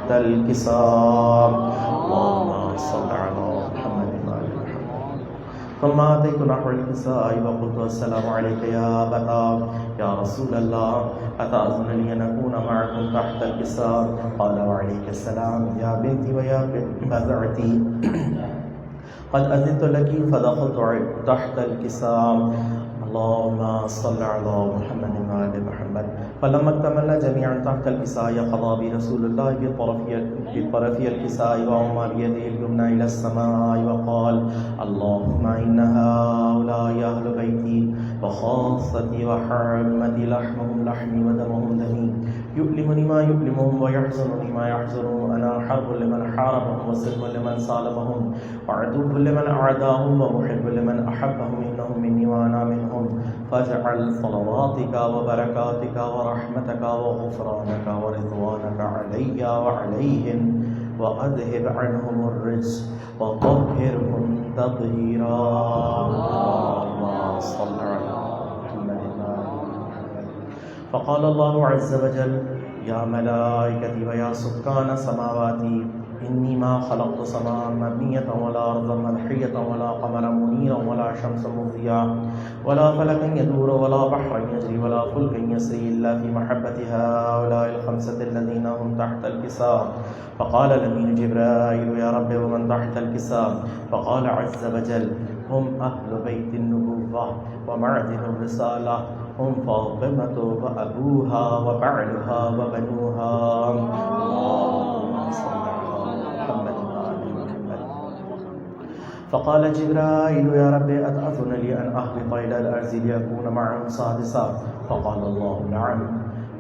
تحت الكساء اللهم صل على محمد وآل محمد. ثم أتيت نحو الكساء وقلت السلام عليك يا أبتا يا رسول الله أتأذن لي أن أكون معكم تحت الكساء؟ قال وعليك السلام يا بنتي ويا بذعتي قد أذنت لك فدخلت تحت الكساء اللهم صل على محمد وآل محمد. فلما اكتملنا جميعا تحت الكساء قضى برسول الله بطرف الكساء وأومى بيده اليمنى إلى السماء وقال اللهم إن هؤلاء أهل بيتي وخاصتي وحرمتي لحمهم لحمي ودمهم دمي يؤلمني ما يؤلمهم ويحزنني ما يحزنهم أنا حرب لمن حاربهم وسلم لمن سالمهم وعدو لمن أعداهم ومحب لمن أحبهم إنهم مني وأنا منهم فاجعل صلواتك وبركاتك ورحمتك وغفرانك ورضوانك علي وعليهم وأذهب عنهم الرجس وطهرهم تطهيرا اللهم صل على محمد وآل محمد. فقال الله عز وجل يا ملائكتي ويا سكان سماواتي إني ما خلقت سماء مبنية ولا أرضا مدحية ولا قمرا منيرا ولا شمسا مضيا ولا فلكا يدور ولا بحرا يجري ولا فلكا يسري إلا في محبة هؤلاء الخمسة الذين هم تحت الكساء. فقال الأمين جبرائيل يا رب ومن تحت الكساء؟ فقال عز وجل هم أهل بيت النبوة ومعدن الرسالة هم فاطمة وأبوها وبعلها وبنوها اللهم صل على محمد وآل محمد. فقال جبرائيل يا رب أتأذن لي أن أهبط إلى الأرض لأكون معهم سادسا؟ فقال الله نعم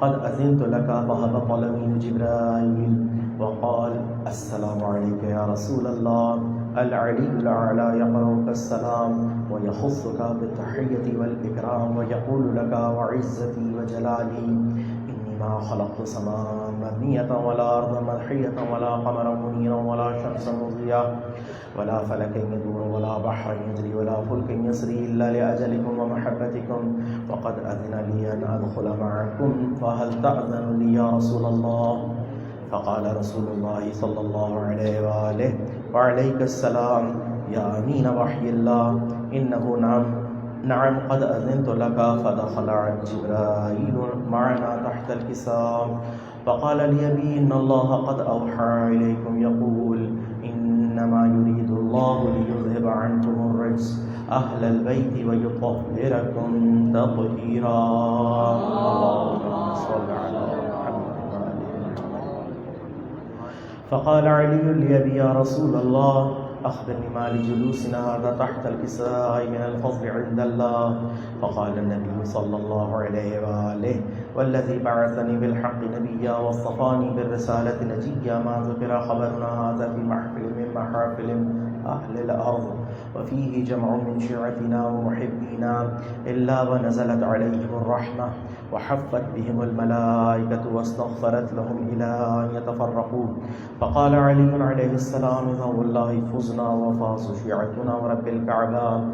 قد أذنت لك. فهبط الأمين جبرائيل وقال السلام عليك يا رسول الله. العلي الأعلى يقرأك السلام ويخصك بالتحية والإكرام ويقول لك وعزتي وجلالي إني ما خلقت سماء مبنية ولا أرضا مدحية ولا قمرا منيرا ولا شمسا مضيا ولا فلكا يدور ولا بحرا يجري ولا فلكا يسري إلا لأجلكم ومحبتكم وقد أذن لي أن أدخل معكم فهل تأذن لي يا رسول الله؟ فقال رسول الله صلى الله عليه وآله وعليك السلام يا أمين وحي الله إنه نعم قد أذنت لك. فدخل جبرائيل معنا تحت الكساء فقال لي أبي إن الله قد أوحى إليكم يقول إنما يريد الله ليذهب عنكم الرجس أهل البيت ويطهركم تطهيرا اللهم صل على محمد. فقال علي لأبي يا رسول الله أخبرني ما لجلوسنا هذا تحت الكساء من الفضل عند الله. فقال النبي صلى الله عليه وآله والذي بعثني بالحق نبيا واصطفاني بالرسالة نجيا ما ذكر خبرنا هذا في محفل من محافل أهل الأرض وفيه جمع من شيعتنا ومحبينا إلا ونزلت عليهم الرحمة وحفت بهم الملائكة واستغفرت لهم إلى أن يتفرقوا. فقال علي عليه السلام إذا والله فزنا وفاز شيعتنا ورب الكعبة.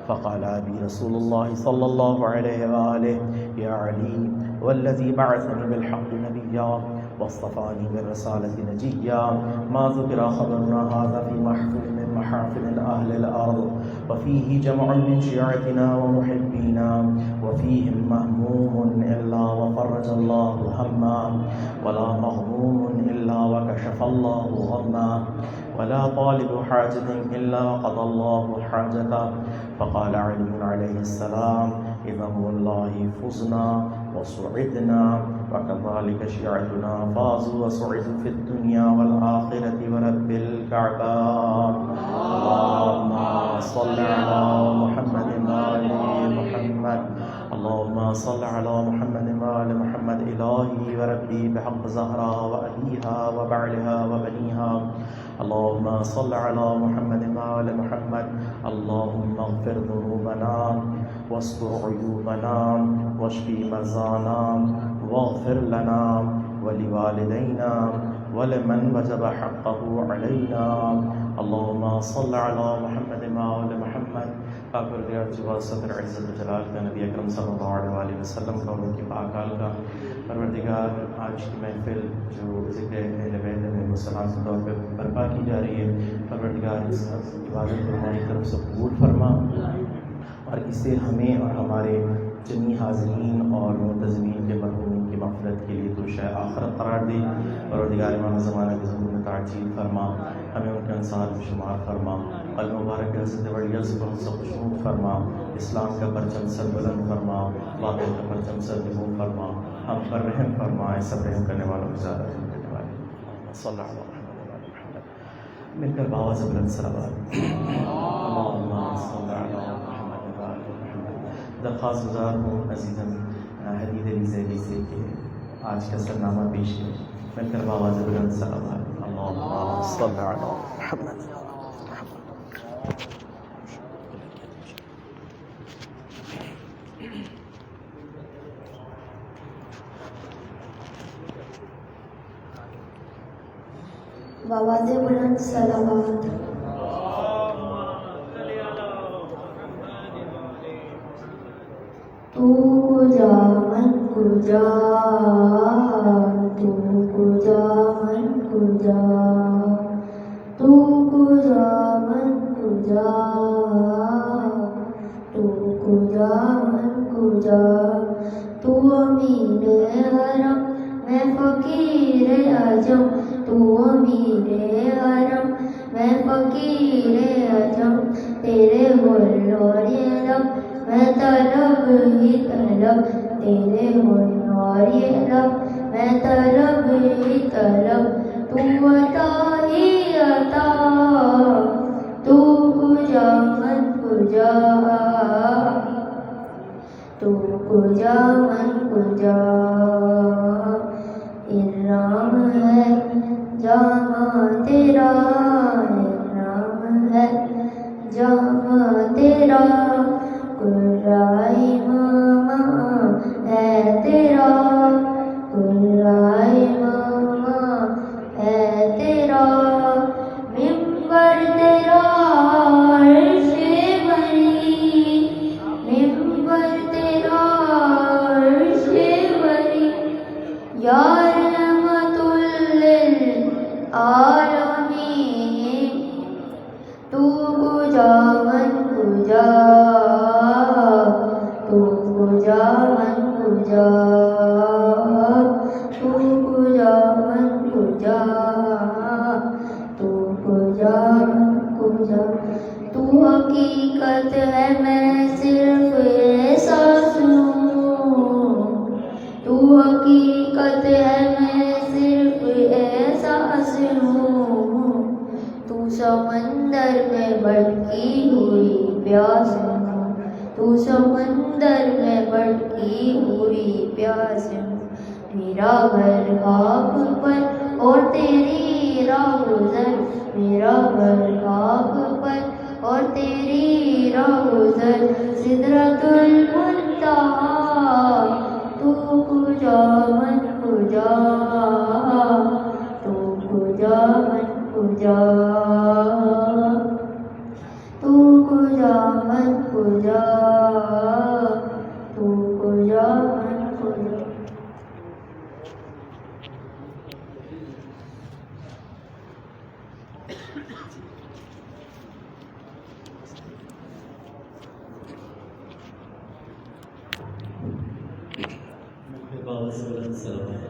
فقال أبي رسول الله صلى الله عليه وآله يا علي والذي بعثني بالحق نبيا واصطفاني بالرسالة نجيا ما ذكر خبرنا هذا في محفل من محافل أهل الأرض وفيه جمع من شيعتنا ومحبينا وفيهم مهموم إلا وفرج الله هما ولا مغموم إلا وكشف الله غما ولا طالب حاجة إلا وقضى الله حاجته. فقال علي عليه السلام إذا والله فزنا وسعدنا وكذلك شيعتنا فازوا وسعدوا في الدنيا والآخرة ورب الكعبة. اللهم صل على محمد وآل محمد. اللهم صل على محمد وآل محمد. إلهي وربي بحق زهراء وأبيها وبعلها وبنيها. اللهم صل على محمد وآل محمد. اللهم اغفر ذنوبنا واستر عيوبنا واشف مرضانا واغفر لنا ولوالدينا ولمن وجب حقه علينا. اللهم صل على محمد وآل محمد. صدر عزت جلال کا نبی اکرم صلی اللہ علیہ وسلم کا اور ان کی پاک آل کا. پروردگار آج کی محفل جو ذکر اہل بیت میں سلام کے طور پہ برپا کی جا رہی ہے، پروردگار اس عبادت کو ہماری طرف سے قبول فرما اور اسے ہمیں اور ہمارے جمی حاضرین اور منتظمین کے مرحومین کی مغفرت کے لیے تو شاہ آخرت قرار دے۔ پروردگار امام زمانہ کے ظہور میں تعجیل فرما، ہمیں ان کے انصار میں شمار فرما، قلب مبارک حضرت ولیہ سے بہت سا خوشنود فرما، اسلام کا پرچم سر بلند فرما، واقعہ کا پرچم سر نمو فرما، ہم پر رحم فرما، سب رحم کرنے والوں کی زیادہ رحم کرنے والے صلی اللہ علیہ وسلم۔ مل کر باواز بلند صلوات اللہم صلی علی محمد و آل محمد۔ درخواست گزار ہوں عزیزم حدید علی زیدی سے کہ آج کا سرنامہ پیش ہے، مل کر باواز بلند صلوات اللہم صلی علی محمد۔ باواز بلند صلوات۔ تو کجا من کجا، تو کجا من کجا، تو کجا من کجا، تو کجا من کجا، تو امیر حرم میں فقیر عجم، تو امیر حرم میں فقیر عجم، تیرے غل اور یہ لب میں طلب ہی طلب، تیرے غل اور یہ لب میں طلب ہی طلب، تو عطا ہی عطا، تو کجا من کجا، تو کجا من کجا، ارام ہے جامع تیرا، ارام ہے جامع تیرا، قرائے ماما ہے تیرا، قرائے ماما ہے تیرا، ممبر تیرا عرش بری، ممبر تیرا عرش بری، یا رحمت للعالمین، تو کجا من کجا، تو کجا من کجا، تو کجا من کجا، تو کجا من کجا، تو حقیقت ہے میں صرف احساس ہوں، تو حقیقت ہے میں صرف احساس ہوں، تو سمندر میں بھٹکی ہوئی پیاس ہوں، تو سمندر میں بھٹکی ہوئی پیاس ہوں، میرا گھر خاک پر اور تیری راہ گزر، میرا گھر خاک پر اور تیری راہ گزر، سدرۃ المنتہا، تو کجا من کجا، تو کجا من کجا، تو کجا من کجا، تو کجا من کجا۔ باواز بلند صلوات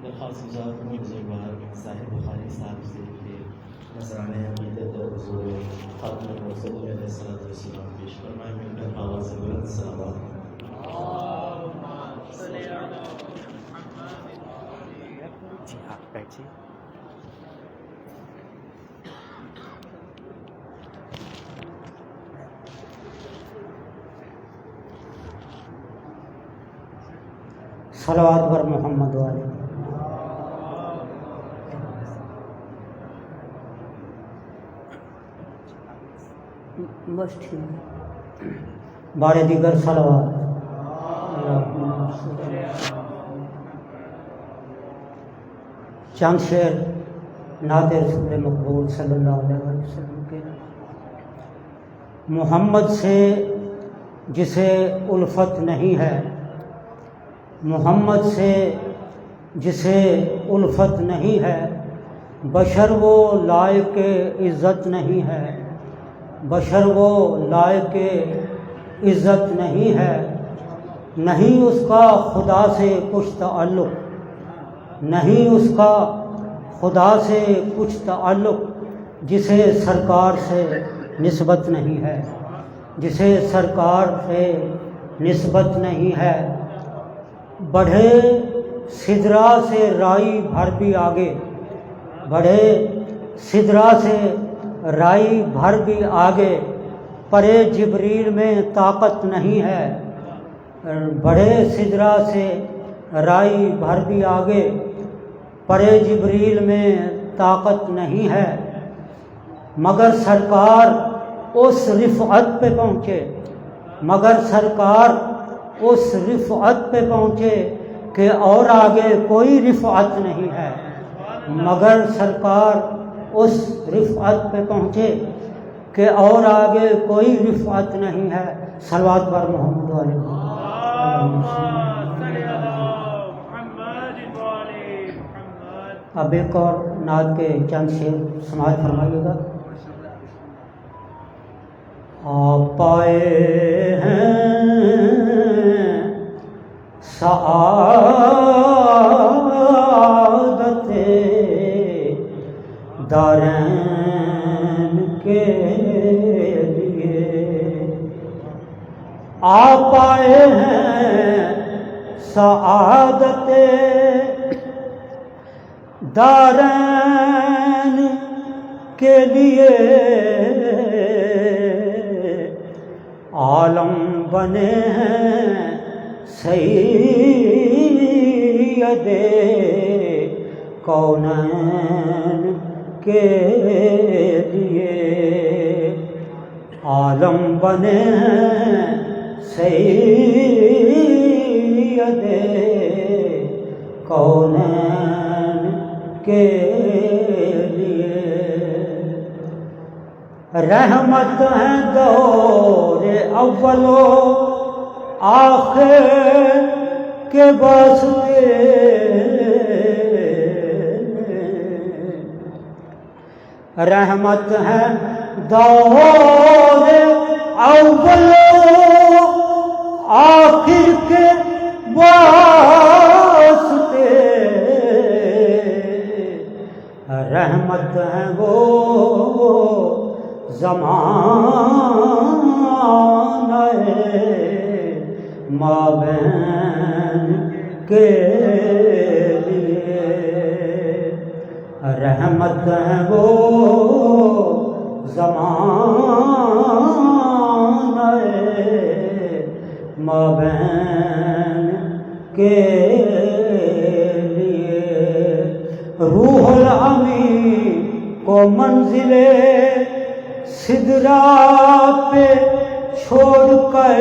درخواست گزار ہوں بزرگوار صاحب بخاری صاحب سے کہ نذرانے عقیدت اور حضور خاتم رسول علیہ السلام پیش فرمائیں، مل کر باواز بلند صلوات۔ جی آپ بیٹھیے۔ صلوات بر محمد والے۔ بس ٹھیک، بارے دیگر صلوات۔ چند شعر نعت رسول مقبول صلی اللہ علیہ وسلم کے۔ محمد سے جسے الفت نہیں ہے محمد سے جسے الفت نہیں ہے، بشر وہ لائق عزت نہیں ہے، بشر وہ لائق عزت نہیں ہے، نہیں اس کا خدا سے کچھ تعلق، نہیں اس کا خدا سے کچھ تعلق، جسے سرکار سے نسبت نہیں ہے، جسے سرکار سے نسبت نہیں ہے۔ بڑھے سدرا سے رائی بھر بھی آگے، بڑھے سدرا سے رائی بھر بھی آگے، پرے جبریل میں طاقت نہیں ہے، بڑھے سدرا سے رائی بھر بھی آگے، پرے جبریل میں طاقت نہیں ہے، مگر سرکار اس رفعت پہ پہنچے، مگر سرکار اس رفعت پہ پہنچے کہ اور آگے کوئی رفعت نہیں ہے، مگر سرکار اس رفعت پہ پہنچے کہ اور آگے کوئی رفعت نہیں ہے۔ صلوات پر محمد علیہ اب ایک اور نعت کے چند شعر سماعت فرمائیے گا۔ آپ پائے ہیں سعادت دارین کے لیے، آپ آئے ہیں سعادت دارین کے لیے، عالم بنے ہیں سید کونین کے لیے، عالم بنے ہیں سید کونین کے لیے، رحمت ہے دور اول و آخر کے واسطے، رحمت ہے دور اول و آخر کے واسطے، رحمت ہے وہ زمانہ مابین کے لیے، رحمت ہے وہ زمانہ مابین کے لیے، روح الامین کو منزل سدرا پہ چھوڑ کر،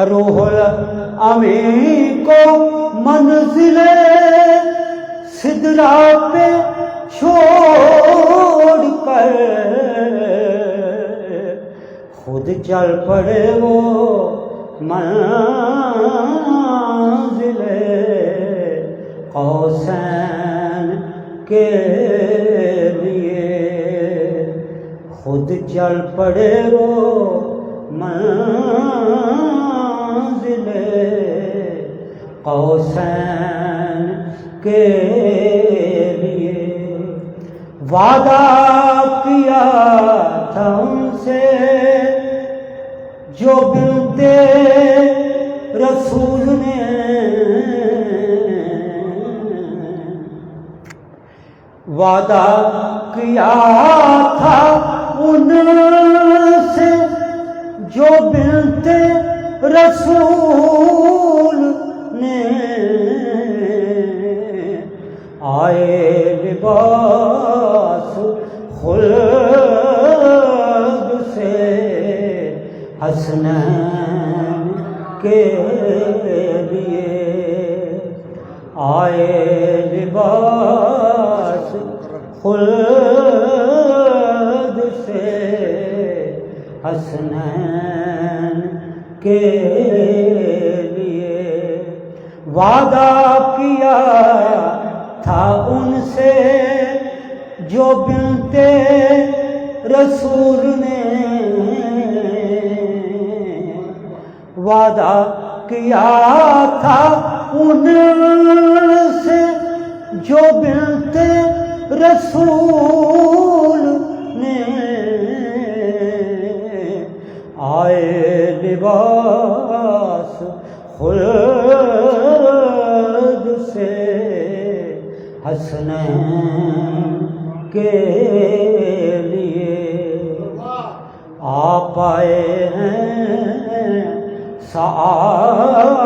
روح الامین کو منزل سدرا پہ چھوڑ کر، خود چل پڑے وہ منزل قوسین کے لیے، خود چل پڑے وہ منزل قوسین کے لیے، وعدہ کیا تھا ان سے جو بنت رسول نے، وعدہ کیا تھا ان سے جو بنت رسول نے، آئے لباس خلد سے حسنین کے لیے، آئے لباس خلد سے حسنین کے لیے وعدہ کیا تھا ان سے جو بنتے رسول نے وعدہ کیا تھا ان سے جو بنتے رسول نے آئے لباس خلد سے حسنین کے لیے آ پائے ہیں سعادت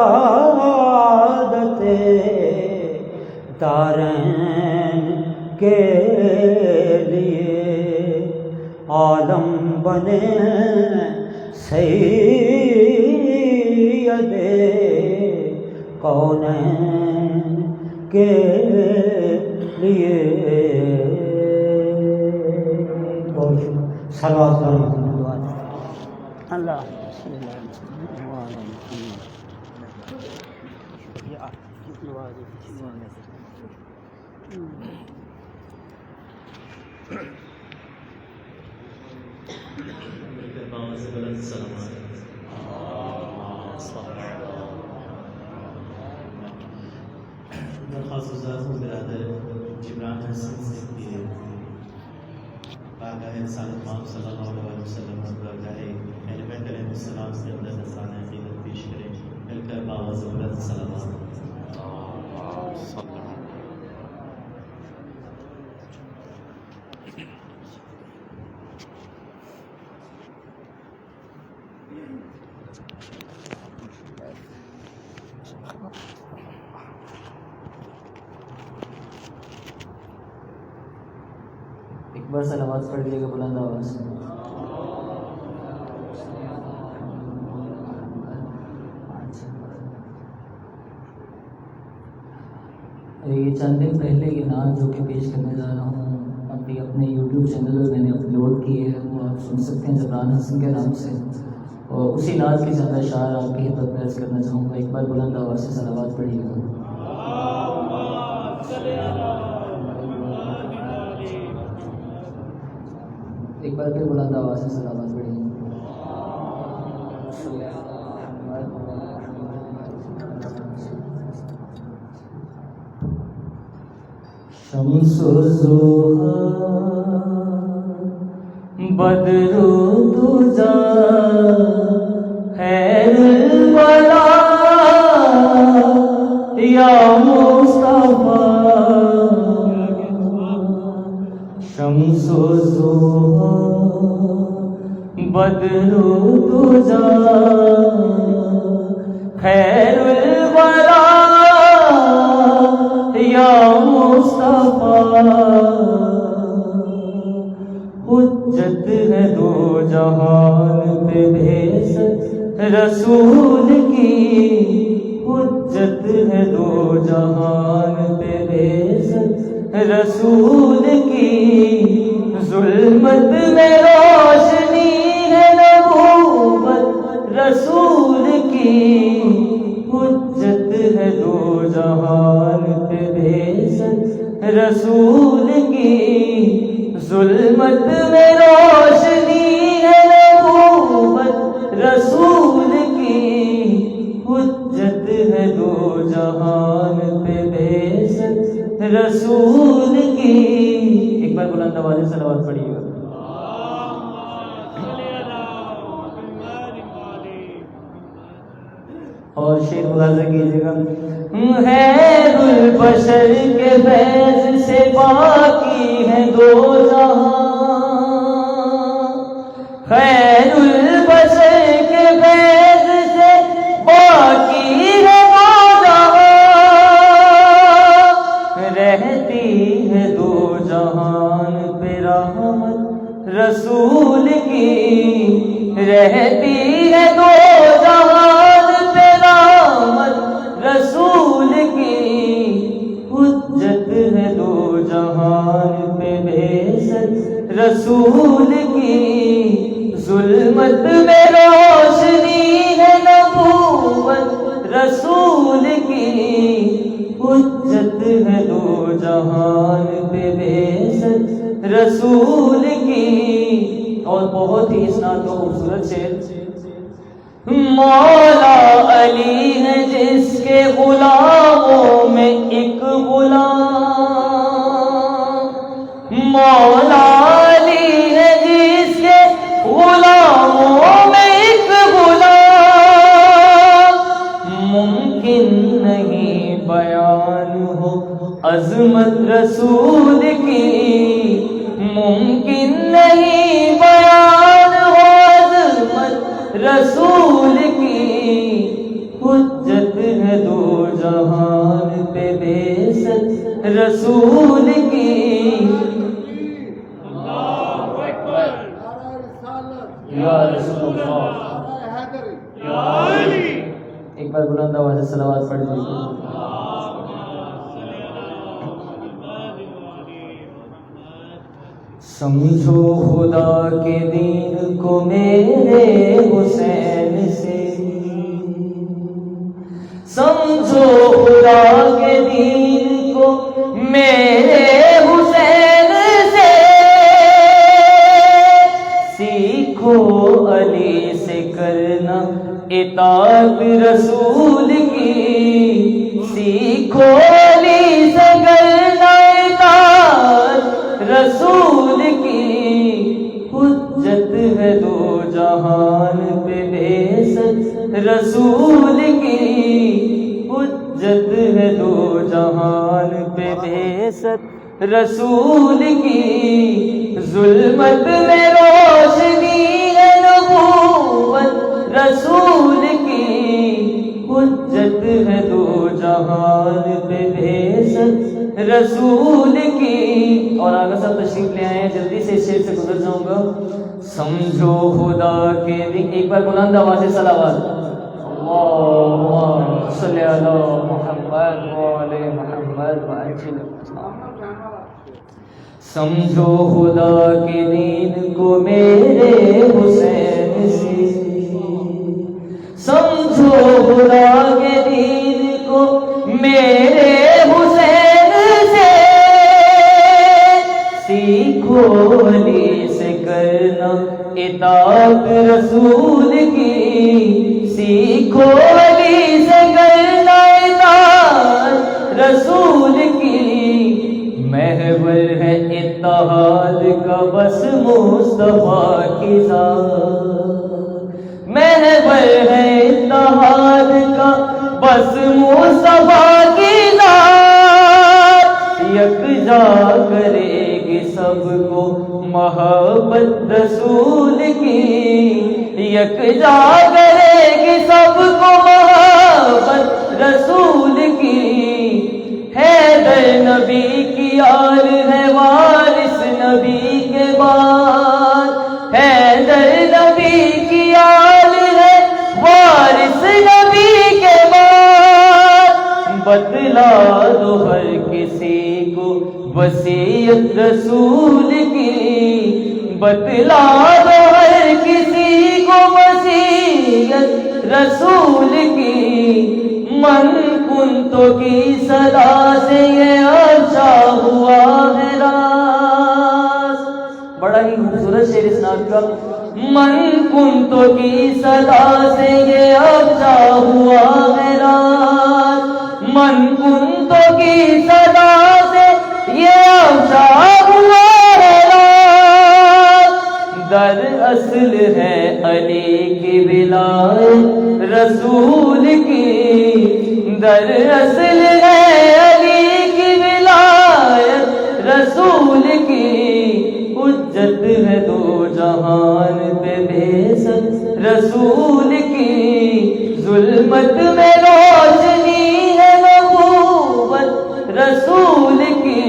دارین کے لیے عالم بنے سید کونین کے لیے صلوات اللہ درخواست برادر جبران حسن سے بارگاہ رسالت مآب صلی اللہ علیہ وسلم اور بارگاہ اہل بیت علیہ السلام سے اپنا نذرانہ عقیدت پیش کریں مل کر باوازِ بلند صلوات ایک بار صلوات پڑھ لیجیے گا بلند آواز سے. یہ چند دن پہلے یہ نعت جو کہ پیش کرنے جا رہا ہوں اپنے یوٹیوب چینل پہ میں نے اپلوڈ کی ہے، وہ آپ سن سکتے ہیں جبران حسن کے نام سے، اور اسی نعت کے چند اشعار آپ کی خدمت میں عرض کرنا چاہوں گا. ایک بار بلند آواز سے صلوات پڑھیے گا. ایک بار پھر بلند آواز سے صلوات پڑھیے. شمس الضحیٰ بدر الدجیٰ خیر الورى یا مصطفیٰ. شمس الضحیٰ بدر الدجیٰ خیر الورى یا مصطفیٰ. حجت ہے دو جہان پہ بھیست رسول کی، حجت ہے دو جہان پہ بھیست رسول کی. ظلمت میں روشنی ہے نبوت رسول کی، حجت ہے دو جہان پہ بھیست رسول کی. ظلمت میں روشنی ہے نبوت رسول کی، حجت ہے دو جہان پہ بھیست رسول کی. ایک بار بلند آواز سے صلوات پڑھیے گا. اور شعر ملاحظہ کیجیے گا. خیر البشر کے فیض سے باقی ہے دو جہاں، خیر البشر کے فیض سے باقی ہے دو جہاں. رہتی ہے دو جہان پہ رحمت رسول کی، رہتی ہے دو جہان پہ رحمت رسول کی. حجت ہے دو جہان پہ بھیست رسول کی. حجت ہے دو جہان پہ بعثت رسول کی. اور بہت ہی اسناد و خوبصورت شعر. مولا علی ہے جس کے غلاموں میں ایک غلام. مولا علی ہے جس کے غلاموں میں ایک غلام. ممکن نہیں بیان ہو عظمت رسول کی. ممکن نہیں بیان ہو عظمت رسول کی. حجت ہے دو جہان پہ بعثت رسول کی. یا رسول اللہ ایک بار بلند آواز سے صلوات پڑھ لیجیے. سمجھو خدا کے دین کو میرے حسین سے. سمجھو خدا کے دین کو میرے حسین سے. سیکھو علی سے کرنا اطاعت رسول کی. سیکھو علی سے کرنا اطاعت رسول کی. حجت ہے دو جہان پہ بعثت رسول کی. حجت ہے دو جہان پہ بعثت رسول کی. ظلمت میں روشنی ہے نبوت رسول کی. حجت ہے دو جہان پہ بعثت رسول کی. اور آگے سب تشریف لے آئے ہیں. جلدی سے اس شعر سے گزر جاؤں گا. سمجھو خدا کے دین. ایک بار بلند آواز سے صلوات. اللہم صلی علی محمد وعلی محمد وعجل. سمجھو خدا کے دین کو میرے حسین سے. سمجھو خدا کے دین کو میرے حسین سے. سیکھو علی سے کرنا اطاعت رسول کی. سیکھو علی سے کرنا اطاعت رسول کی. محور ہے اتحاد کا بس مصطفیٰ کی ذات. محور ہے اتحاد کا بس مصطفیٰ کی ذات. یکجا کرے گی سب کو محبت رسول کی. یکجا کرے گی سب کو محبت رسول کی. حیدر نبی کی آل ہے وارث نبی کے بعد. حیدر نبی کی آل ہے وارث نبی کے بعد. بتلا دو ہر کسی کو وصیت رسول کی. بتلا دو ہر کسی کو وصیت رسول کی. من کنتو کی صدا سے یہ افشا ہوا ہے راز. بڑا ہی خوبصورت شعر اسناد کا. من کنتو کی صدا سے یہ افشا ہوا ہے راز. من کنتو کی صدا سے یہ افشا ہوا ہے راز. در اصل ہے علی کی ولایت رسول کی. در اصل ہے علی کی ولایت رسول کی. حجت ہے دو جہان پہ بعثت رسول کی. ظلمت میں روشنی ہے نبوت رسول کی.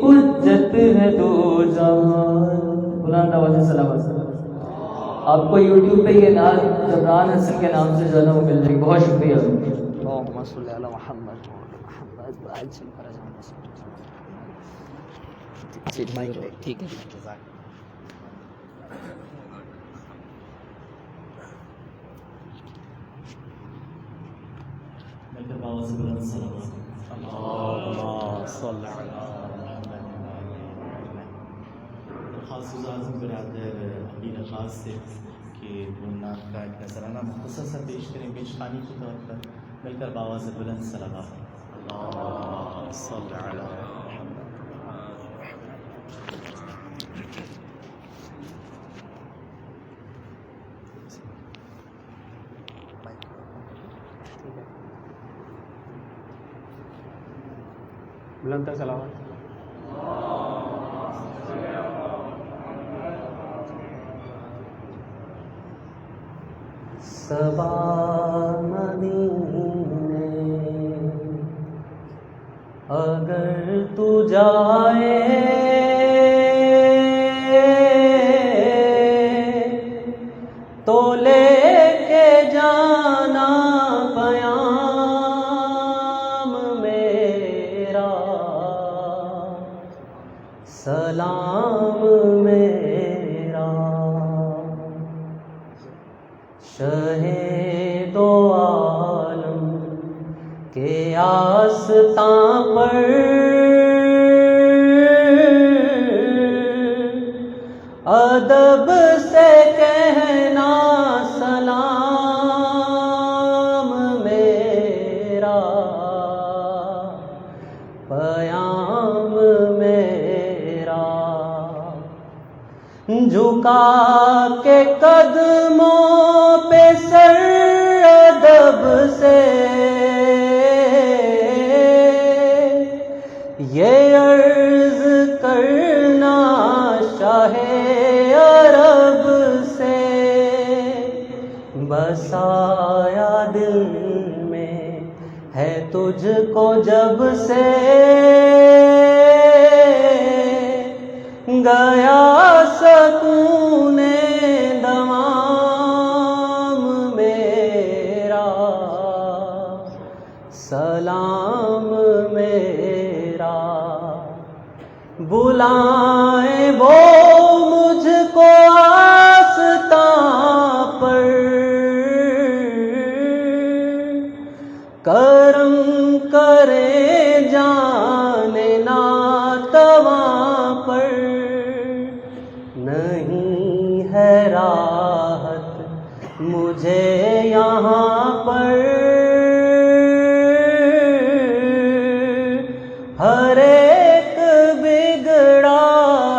حجت ہے دو جہان. بلند آواز سے صلوات. آپ کو یوٹیوب پہ یہ نعت جبران حسن کے نام سے جو ہے وہ مل جائے گی. بہت شکریہ. اللہم صلی علی محمد ٹھیک ہے. میں بابا سے بلند صلوات. اللهم صل علی محمد. خاص اعظم برادر عقیل خاص سے کہ نعت کا ایک نذرانہ مختصر سا پیش کریں پیش خانی کے طور پر مل کر باواز بلند صلوات. اللهم صل علی محمد. بلند تر سلامت. صبا مدینے اگر تو جائے تو لے کے جانا پیام میرا، سلام میرا. شہ دو عالم کے آستاں پر ادب سے کہنا سلام میرا، پیام میرا. جھکا کے قدموں پہ سر ادب سے یہ عرض کرنا شاہ عرب سے، بسایا دل میں ہے تجھ کو جب سے گیا سکون دوام میرا، سلام میرا. بلائیں وہ مجھ کو آستاں پر، کرم کریں جانے ناتواں پر. نہیں ہے راحت مجھے یہاں پر، ہر ایک بگڑا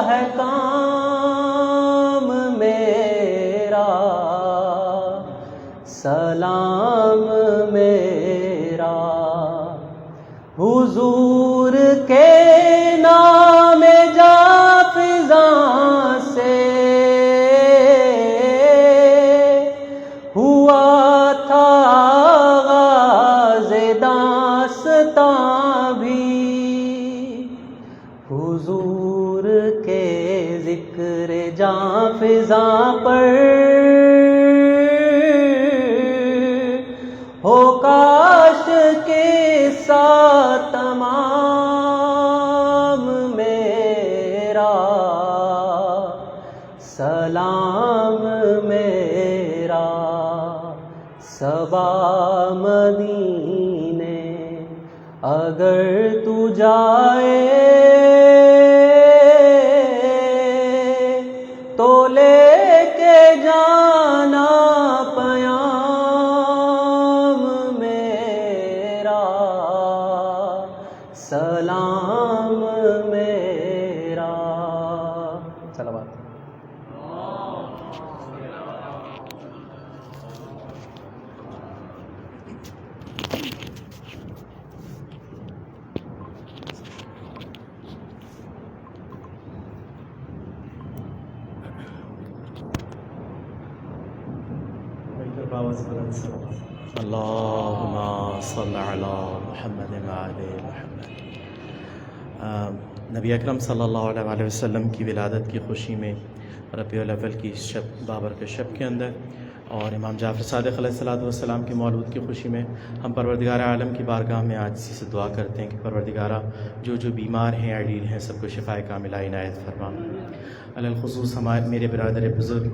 ہے کام میرا، سلام میرا. حضور کے نام جا فضاں سے ہوا تھا آغاز داستاں بھی، حضور کے ذکر جاں فضاں پر ہو کاش کے ساتھ تمام میرا، سلام میرا. صبا مدینے اگر تو جائے تو لے کے جانا پیام میرا، سلام میرا. صلوات. مل کر باواز بلند صلوات. اللهم صل علی محمد وعلی محمد. نبی اکرم صلی اللہ علیہ وسلم کی ولادت کی خوشی میں ربیع الاول کی شب بابرکت شب کے اندر اور امام جعفر صادق علیہ السلام کے مولود کی خوشی میں ہم پروردگار عالم کی بارگاہ میں عاجزی سے دعا کرتے ہیں کہ پروردگارہ جو بیمار ہیں علیل ہیں سب کو شفائے کاملہ عنایت فرما. الخصوص ہمارے میرے برادر بزرگ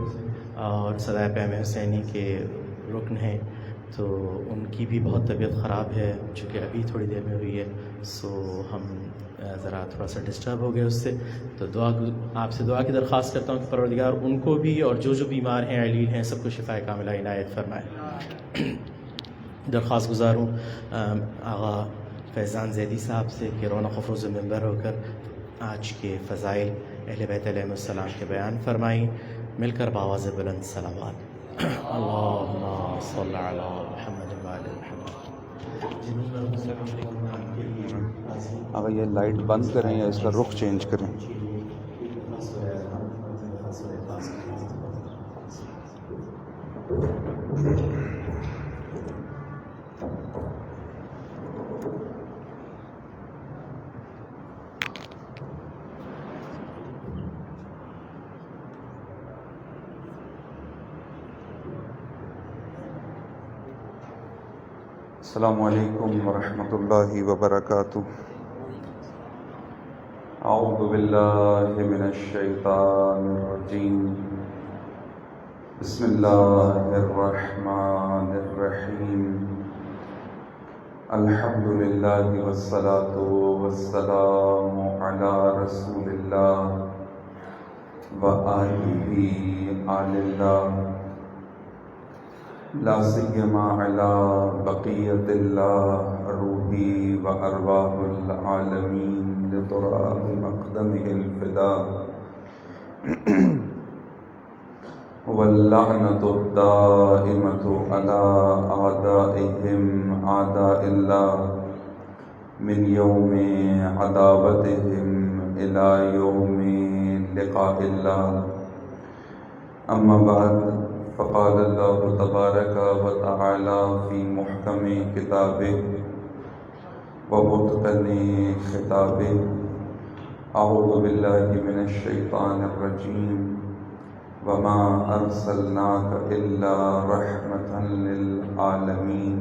اور صدائے پیام حسینی کے رکن ہیں تو ان کی بھی بہت طبیعت خراب ہے چونکہ ابھی تھوڑی دیر میں ہوئی ہے، سو ہم ذرا تھوڑا سا ڈسٹرب ہو گئے اس سے. تو آپ سے دعا کی درخواست کرتا ہوں کہ پروردگار ان کو بھی اور جو بیمار ہیں علیل ہیں سب کو شفا کاملہ عنایت فرمائے. درخواست گزار ہوں آغا فیضان زیدی صاحب سے کہ رونق افروز ممبر ہو کر آج کے فضائل اہل بیت علیہ السلام کے بیان فرمائیں. مل کر باواز بلند صلوات. اللہم صلی علی محمد وعلی محمد. اگر یہ لائٹ بند کریں یا اس کا رخ چینج کریں. السلام علیکم ورحمۃ اللہ وبرکاتہ. اعوذ باللہ من الشیطان الرجیم. بسم اللہ الرحمن الرحیم. الحمد للہ والصلاة والسلام علی رسول اللہ وآلہ آل اللہ لا سیما علی بقیت اللہ روحی و ارواح العالمین لتراب مقدمہ الفداء واللعنۃ الدائمۃ علی اعدائہم اعداء اللہ من یوم عداوتہم الی یوم لقاء اللہ. اما بعد فقال اللہ تبارک و تعالی فی محکم کتابہ و متقن خطابہ. اعوذ باللہ من الشیطان الرجیم. وما ارسلناک الا رحمۃ للعالمین.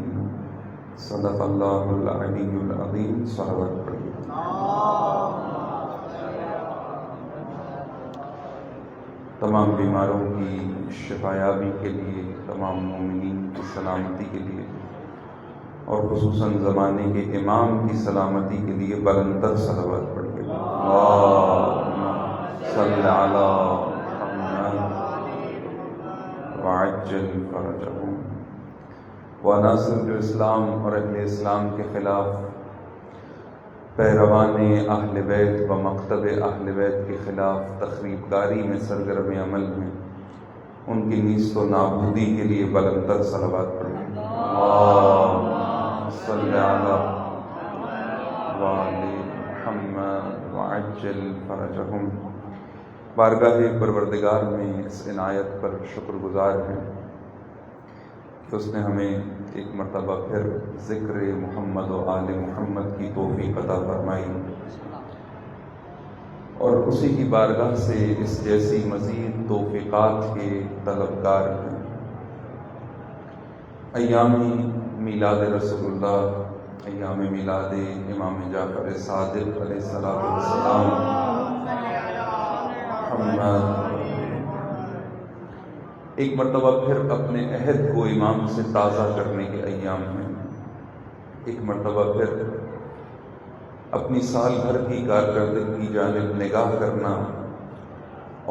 صدق اللہ العلی العظیم. صلوات پڑھیے. تمام بیماروں کی شفایابی کے لیے، تمام مومنین کی سلامتی کے لیے، اور خصوصاً زمانے کے امام کی سلامتی کے لیے بلندر صلوات پڑھیے. اللہم صلی علی محمد وعجل فرجہم. وعناصر جو اسلام اور اہل اسلام کے خلاف، پیروان اہل بیت و مکتب اہل بیت کے خلاف تخریب کاری میں سرگرم عمل ہیں، ان کی نیست و نابودی کے لیے بلندر صلوات پڑھیں. اللہم صلی علی وآل محمد وعجل فرجہم. بارگاہ پروردگار میں اس عنایت پر شکر گزار ہیں کہ اس نے ہمیں ایک مرتبہ پھر ذکر محمد و آل محمد کی توفیق عطا فرمائی، اور اسی کی بارگاہ سے اس جیسی مزید توفیقات کے طلبگار ہیں. ایام میلاد رسول اللہ، ایام میلاد امام جعفر صادق علیہ السلام محمد، ایک مرتبہ پھر اپنے عہد کو امام سے تازہ کرنے کے ایام ہیں. ایک مرتبہ پھر اپنی سال بھر کی کارکردگی کی جانب نگاہ کرنا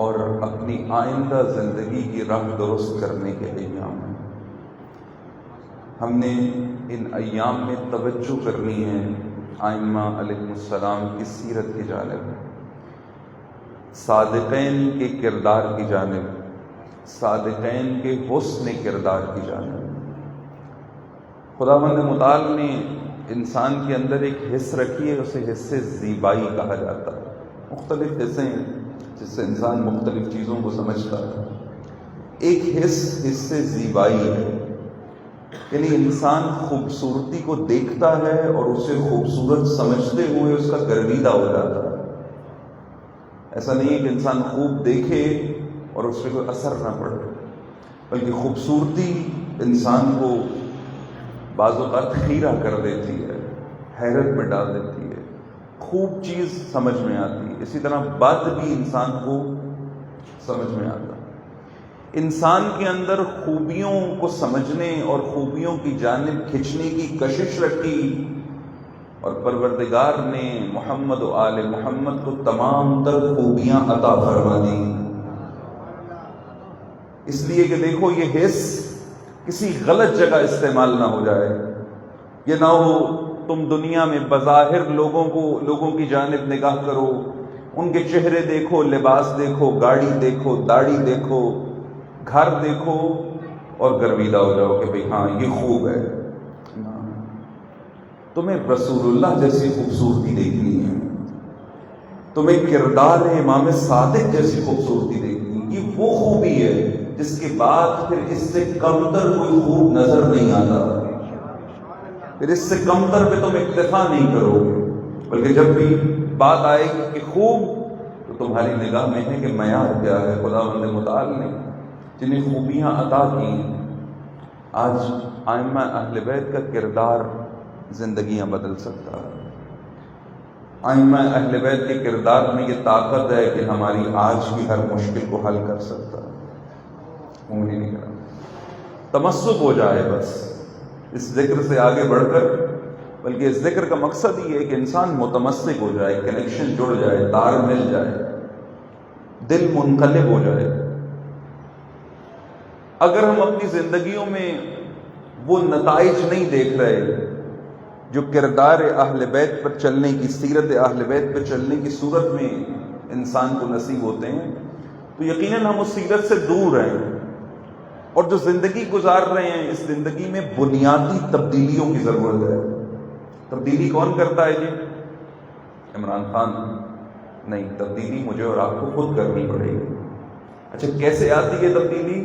اور اپنی آئندہ زندگی کی راہ درست کرنے کے ایام ہیں. ہم نے ان ایام میں توجہ کرنی ہے ائمہ علیہ السلام کی سیرت کی جانب، صادقین کے کردار کی جانب، صادقین کے حسن کردار کی جانب. خداوند متعال نے انسان کے اندر ایک حص رکھی ہے، اسے حصے زیبائی کہا جاتا ہے. مختلف حصے ہیں جس سے انسان مختلف چیزوں کو سمجھتا ہے. ایک حصے زیبائی ہے، یعنی انسان خوبصورتی کو دیکھتا ہے اور اسے خوبصورت سمجھتے ہوئے اس کا گرویدہ ہو جاتا ہے. ایسا نہیں ہے کہ انسان خوب دیکھے اور اس پہ کوئی اثر نہ پڑے، بلکہ خوبصورتی انسان کو بعض اوقات خیرہ کر دیتی ہے، حیرت میں ڈال دیتی ہے، خوب چیز سمجھ میں آتی ہے. اسی طرح بات بھی انسان کو سمجھ میں آتا ہے. انسان کے اندر خوبیوں کو سمجھنے اور خوبیوں کی جانب کھنچنے کی کشش رکھی، اور پروردگار نے محمد و آل محمد کو تمام تر خوبیاں عطا فرما دیں۔ اس لیے کہ دیکھو یہ حس کسی غلط جگہ استعمال نہ ہو جائے، یہ نہ ہو تم دنیا میں بظاہر لوگوں کی جانب نگاہ کرو، ان کے چہرے دیکھو، لباس دیکھو، گاڑی دیکھو، داڑھی دیکھو، گھر دیکھو، اور گرویدہ ہو جاؤ کہ بھئی ہاں یہ خوب ہے۔ تمہیں رسول اللہ جیسی خوبصورتی دیکھنی ہے، تمہیں کردار امام صادق جیسی خوبصورتی دیکھنی ہے، یہ وہ خوبی ہے جس کے بعد پھر اس سے کمتر کوئی خوب نظر نہیں آتا، پھر اس سے کمتر پہ تم اکتفا نہیں کرو گے، بلکہ جب بھی بات آئے گی کہ خوب، تو تمہاری نگاہ میں ہے کہ معیار کیا ہے۔ خداوند متعال نے جنہیں خوبیاں عطا کی ہیں، آج ائمہ اہل بیت کا کردار زندگیاں بدل سکتا ہے۔ ائمہ اہل بیت کے کردار میں یہ طاقت ہے کہ ہماری آج کی ہر مشکل کو حل کر سکتا ہے۔ انگلی نہیں کرنا، تمسک ہو جائے بس اس ذکر سے آگے بڑھ کر، بلکہ اس ذکر کا مقصد یہ ہے کہ انسان متمسک ہو جائے، کنیکشن جڑ جائے، تار مل جائے، دل منقلب ہو جائے۔ اگر ہم اپنی زندگیوں میں وہ نتائج نہیں دیکھ رہے جو کردار اہل بیت پر چلنے کی، سیرت اہل بیت پر چلنے کی صورت میں انسان کو نصیب ہوتے ہیں، تو یقیناً ہم اس سیرت سے دور ہیں، اور جو زندگی گزار رہے ہیں اس زندگی میں بنیادی تبدیلیوں کی ضرورت ہے۔ تبدیلی کون کرتا ہے جی؟ عمران خان نہیں، تبدیلی مجھے اور آپ کو خود کرنی پڑے گی۔ اچھا کیسے آتی ہے تبدیلی؟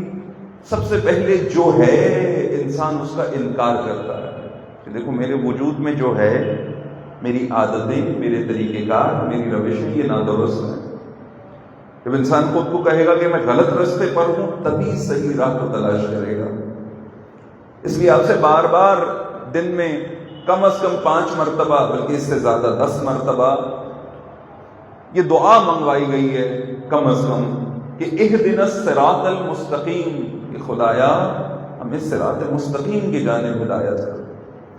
سب سے پہلے جو ہے انسان اس کا انکار کرتا ہے کہ دیکھو میرے وجود میں جو ہے، میری عادتیں، میرے طریقہ کار، میری روشیں، یہ نادرست ہیں۔ جب انسان خود کو کہے گا کہ میں غلط راستے پر ہوں، تبھی صحیح راہ کو تلاش کرے گا۔ اس لیے آپ سے بار بار دن میں کم از کم 5 مرتبہ، بلکہ اس سے زیادہ 10 مرتبہ یہ دعا منگوائی گئی ہے کم از کم کہ اہدنا الصراط المستقیم، کہ خدایا ہمیں صراط مستقیم کی جانب ہدایت کر۔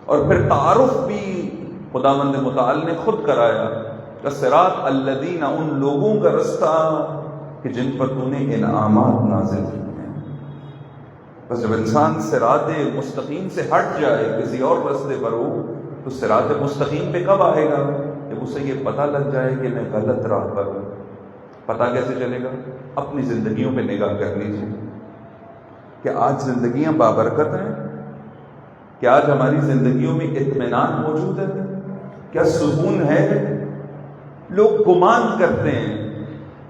اور پھر تعارف بھی خداوند متعال نے خود کرایا کہ صراط الذین، ان لوگوں کا رستہ کہ جن پر تو نے انعامات نازل کیے ہیں۔ بس جب انسان صراط مستقیم سے ہٹ جائے، کسی اور راستے پر ہو، تو صراط مستقیم پہ کب آئے گا؟ جب اسے یہ پتہ لگ جائے کہ میں غلط راہ پر ہوں۔ پتہ کیسے چلے گا؟ اپنی زندگیوں پہ نگاہ کر لیجیے کہ آج زندگیاں بابرکت ہیں، کیا آج ہماری زندگیوں میں اطمینان موجود ہے؟ کیا سکون ہے؟ لوگ گمان کرتے ہیں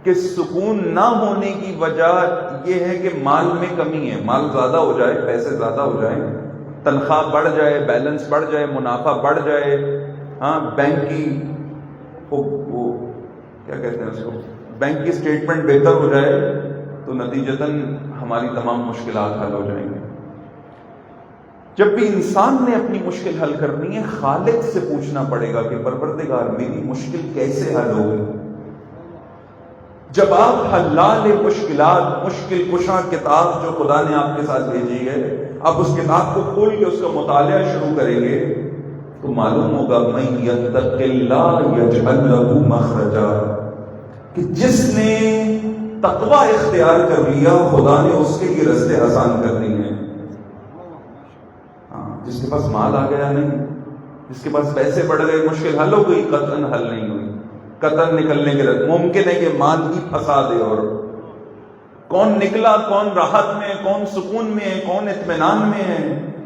کہ سکون نہ ہونے کی وجہ یہ ہے کہ مال میں کمی ہے، مال زیادہ ہو جائے، پیسے زیادہ ہو جائیں، تنخواہ بڑھ جائے، بیلنس بڑھ جائے، منافع بڑھ جائے، ہاں بینک کی وہ کیا کہتے ہیں اس کو، بینک کی اسٹیٹمنٹ بہتر ہو جائے تو نتیجتاً ہماری تمام مشکلات حل ہو جائیں گے۔ جب بھی انسان نے اپنی مشکل حل کرنی ہے، خالق سے پوچھنا پڑے گا کہ پروردگار میری مشکل کیسے حل ہوگی۔ جب آپ حلال مشکلات، مشکل کشا کتاب جو خدا نے آپ کے ساتھ بھیجی ہے، آپ اس کتاب کو کھول کے اس کا مطالعہ شروع کریں گے تو معلوم ہوگا من یتق اللہ یجعل لہ مخرجا، کہ جس نے تقوی اختیار کر لیا خدا نے اس کے لیے رستے آسان کر دیے ہیں۔ جس کے پاس مال آ گیا نہیں، جس کے پاس پیسے بڑھ گئے، مشکل حل ہو گئی؟ قطعاً حل نہیں ہوئی، قطعاً نکلنے کے لیے ممکن ہے کہ مال ہی پھنسا دے۔ اور کون نکلا، کون راحت میں، کون سکون میں ہے، کون اطمینان میں ہے؟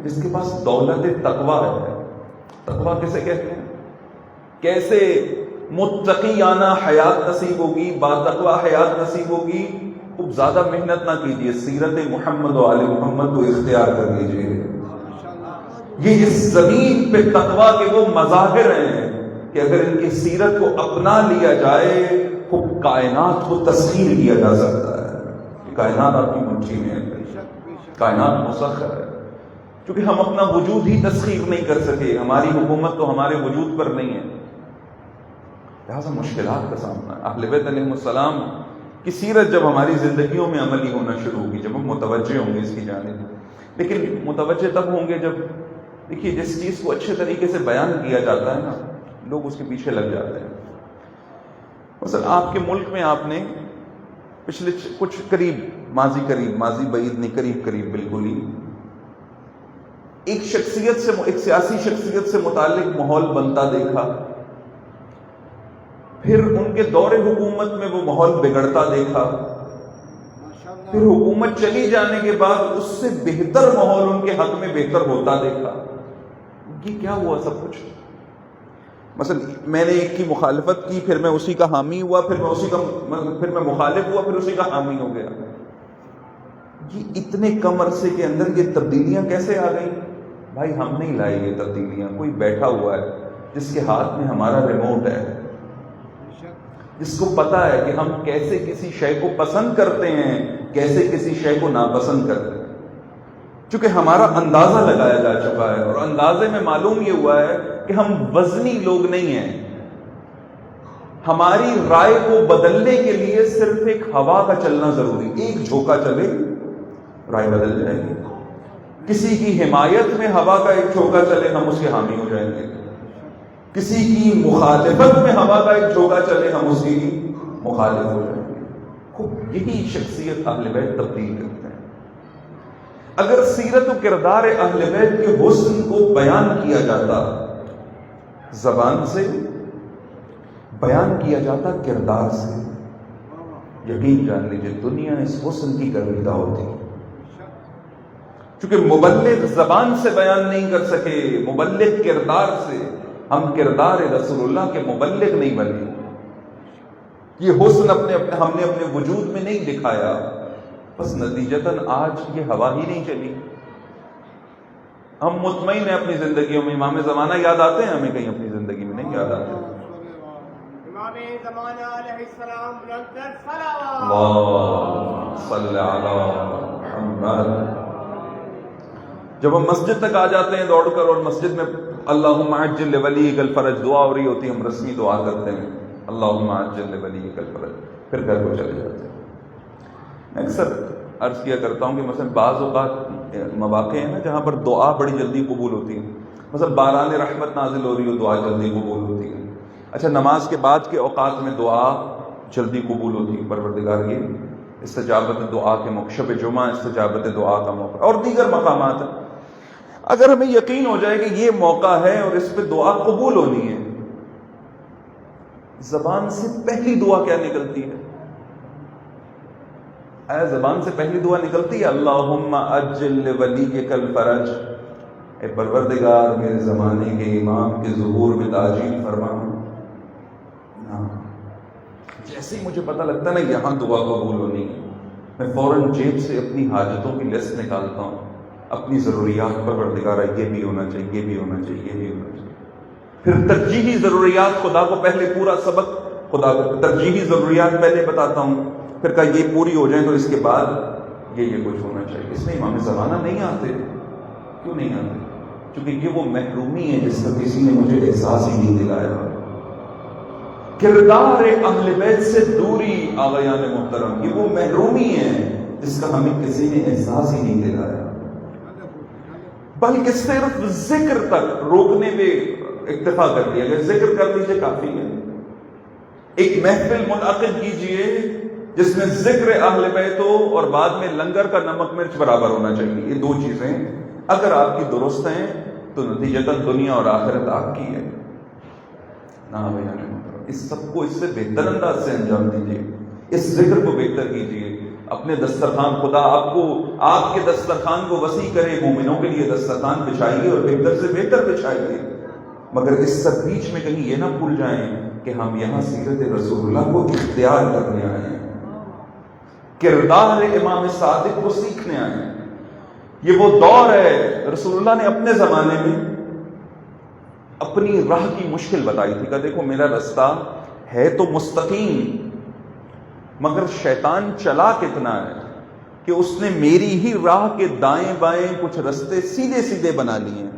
جس کے پاس دولت تقوی ہے۔ تقوی کسے کہتے ہیں؟ کیسے متقیانہ حیات نصیب ہوگی، با تقوی حیات نصیب ہوگی؟ خوب زیادہ محنت نہ کیجیے، سیرت محمد و آل محمد کو اختیار کر لیجیے۔ یہ اس زمین پہ تقوی کے وہ مظاہر ہیں کہ اگر ان کی سیرت کو اپنا لیا جائے تو کائنات کو تسخیر کیا جا سکتا ہے۔ کائنات آپ کی مٹھی میں ہے، کائنات مسخر ہے۔ کیونکہ ہم اپنا وجود ہی تسخیر نہیں کر سکے، ہماری حکومت تو ہمارے وجود پر نہیں ہے، لہذا مشکلات کا سامنا ہے۔ اہل بیت علیہ السلام کہ سیرت جب ہماری زندگیوں میں عملی ہونا شروع ہوگی، جب ہم متوجہ ہوں گے اس کی جانب. لیکن متوجہ تب ہوں گے جب، دیکھیے جس چیز کو اچھے طریقے سے بیان کیا جاتا ہے نا، لوگ اس کے پیچھے لگ جاتے ہیں. مثلا آپ کے ملک میں آپ نے پچھلے کچھ ماضی بعید نہیں، قریب بالکل ہی ایک سیاسی شخصیت سے متعلق ماحول بنتا دیکھا، پھر ان کے دور حکومت میں وہ ماحول بگڑتا دیکھا، پھر حکومت چلی جانے کے بعد اس سے بہتر ماحول ان کے حق میں بہتر ہوتا دیکھا. یہ کیا ہوا سب کچھ؟ مثلا میں نے ایک کی مخالفت کی، پھر میں اسی کا حامی ہوا، پھر میں مخالف ہوا، پھر اسی کا حامی ہو گیا. یہ اتنے کم عرصے کے اندر یہ تبدیلیاں کیسے آ گئیں؟ بھائی ہم نہیں لائے یہ تبدیلیاں، کوئی بیٹھا ہوا ہے جس کے ہاتھ میں ہمارا ریموٹ ہے، جس کو پتا ہے کہ ہم کیسے کسی شے کو پسند کرتے ہیں، کیسے کسی شے کو ناپسند کرتے ہیں. چونکہ ہمارا اندازہ لگایا جا چکا ہے، اور اندازے میں معلوم یہ ہوا ہے کہ ہم وزنی لوگ نہیں ہیں. ہماری رائے کو بدلنے کے لیے صرف ایک ہوا کا چلنا ضروری، ایک جھونکا چلے رائے بدل جائے گی. کسی کی حمایت میں ہوا کا ایک جھونکا چلے ہم اس کے حامی ہو جائیں گے، کسی کی مخالفت میں ہوا کا ایک جھونکا چلے ہم اس کی مخالف ہو جائیں گے. خوب یہی شخصیت اہل بیت تبدیل کرتے ہیں. اگر سیرت و کردار اہل بیت کے حسن کو بیان کیا جاتا زبان سے، بیان کیا جاتا کردار سے، یقین جان لیجیے دنیا اس حسن کی گرویدہ ہوتی. چونکہ مبلغ زبان سے بیان نہیں کر سکے، مبلغ کردار سے. ہم کردار رسول اللہ کے مبلغ نہیں بنے، یہ حسن ہم نے اپنے وجود میں نہیں دکھایا، بس نتیجتاً آج یہ ہوا ہی نہیں چلی. ہم مطمئن ہیں اپنی زندگیوں میں امام زمانہ یاد آتے ہیں ہمیں، کہیں اپنی زندگی میں نہیں یاد آتے. امام زمانہ علیہ السلام بلند صلوات اللہم صلی علی محمد. جب ہم مسجد تک آ جاتے ہیں دوڑ کر، اور مسجد میں اللہم عجل لولیک الفرج دعا ہو رہی ہوتی ہے، ہم رسمی دعا کرتے ہیں اللہم عجل لولیک الفرج، پھر گھر کو چلے جاتے ہیں. میں اکثر عرض کیا کرتا ہوں کہ مثلا بعض اوقات مواقع ہیں نا جہاں پر دعا بڑی جلدی قبول ہوتی ہے. مثلا باران رحمت نازل ہو رہی ہو، دعا جلدی قبول ہوتی ہے. اچھا نماز کے بعد کے اوقات میں دعا جلدی قبول ہوتی ہے. پروردگار یہ استجابت دعا کے موقع، شب جمعہ استجابت دعا کا موقع، اور دیگر مقامات ہیں. اگر ہمیں یقین ہو جائے کہ یہ موقع ہے اور اس پہ دعا قبول ہونی ہے، زبان سے پہلی دعا کیا نکلتی ہے؟ زبان سے پہلی دعا نکلتی ہے اللہم عجل لولیک الفرج، اے پروردگار میرے زمانے کے امام کے ظہور میں تعجیل فرما. جیسے ہی مجھے پتہ لگتا ہے نا یہاں دعا قبول ہونی ہے، میں فوراً جیب سے اپنی حاجتوں کی لسٹ نکالتا ہوں، اپنی ضروریات. پروردگارہ یہ بھی ہونا چاہیے، یہ بھی ہونا چاہیے، یہ بھی ہونا چاہیے. پھر ترجیحی ضروریات خدا کو پہلے پورا سبق، خدا کو ترجیحی ضروریات پہلے بتاتا ہوں، پھر کہا یہ پوری ہو جائیں تو اس کے بعد یہ کچھ ہونا چاہیے. اس میں امام زمانہ نہیں آتے. کیوں نہیں آتے؟ کیونکہ یہ وہ محرومی ہے جس کا کسی نے مجھے احساس ہی نہیں دلایا. کردار اہل بیت سے دوری آغایان محترم، یہ وہ محرومی ہے جس کا ہمیں کسی نے احساس ہی نہیں دلایا. بلکہ صرف ذکر تک روکنے پہ اکتفا کر دیا کہ ذکر کر لیجیے کافی ہے. ایک محفل منعقد کیجئے جس میں ذکر اہل بیت ہو اور بعد میں لنگر کا نمک مرچ برابر ہونا چاہیے. یہ دو چیزیں اگر آپ کی درست ہیں تو نتیجتاً دنیا اور آخرت آپ کی ہے. اس سب کو اس سے بہتر انداز سے انجام دیجیے. اس ذکر کو بہتر کیجیے. اپنے دسترخوان، خدا آپ کے دسترخوان کو وسیع کرے، مومنوں کے لیے دسترخوان بچھائیے اور بہتر سے بہتر بچھائیے. مگر اس سب بیچ میں کہیں یہ نہ بھول جائیں کہ ہم یہاں سیرت رسول اللہ کو اختیار کرنے آئے ہیں، کردار امام صادق کو سیکھنے آئے ہیں. یہ وہ دور ہے، رسول اللہ نے اپنے زمانے میں اپنی راہ کی مشکل بتائی تھی کہ دیکھو میرا رستہ ہے تو مستقیم، مگر شیطان چلا کتنا ہے کہ اس نے میری ہی راہ کے دائیں بائیں کچھ رستے سیدھے سیدھے بنا لیے ہیں.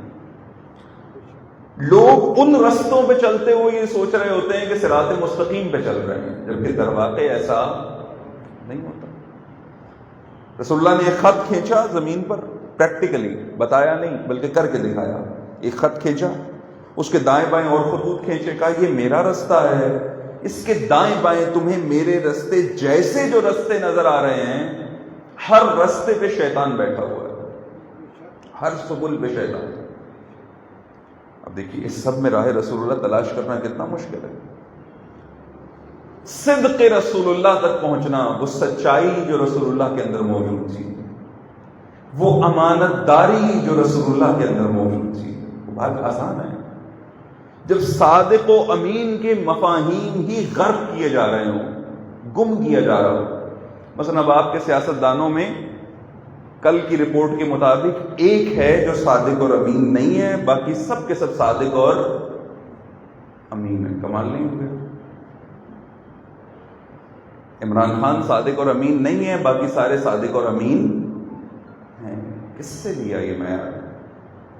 لوگ ان رستوں پہ چلتے ہوئے یہ سوچ رہے ہوتے ہیں کہ صراط مستقیم پہ چل رہے ہیں، جبکہ در واقع ایسا نہیں ہوتا. رسول اللہ نے ایک خط کھینچا زمین پر، پریکٹیکلی بتایا نہیں بلکہ کر کے دکھایا. ایک خط کھینچا، اس کے دائیں بائیں اور خطوط کھینچے، کہا یہ میرا رستہ ہے، اس کے دائیں بائیں تمہیں میرے رستے جیسے جو رستے نظر آ رہے ہیں، ہر رستے پہ شیطان بیٹھا ہوا ہے، ہر سبل پہ شیطان. اب دیکھیے اس سب میں راہ رسول اللہ تلاش کرنا کتنا مشکل ہے. صدق رسول اللہ تک پہنچنا، وہ سچائی جو رسول اللہ کے اندر موجود تھی، وہ امانت داری جو رسول اللہ کے اندر موجود تھی، وہ بات آسان ہے. جب صادق و امین کے مفاہیم ہی غرق کیے جا رہے ہوں، گم کیا جا رہا ہو. مثلا اب آپ کے سیاستدانوں میں کل کی رپورٹ کے مطابق ایک ہے جو صادق اور امین نہیں ہے، باقی سب کے سب صادق اور امین ہے. کمال نہیں ہو گیا؟ عمران خان صادق اور امین نہیں ہے، باقی سارے صادق اور امین ہیں. کس سے لیا یہ معیار؟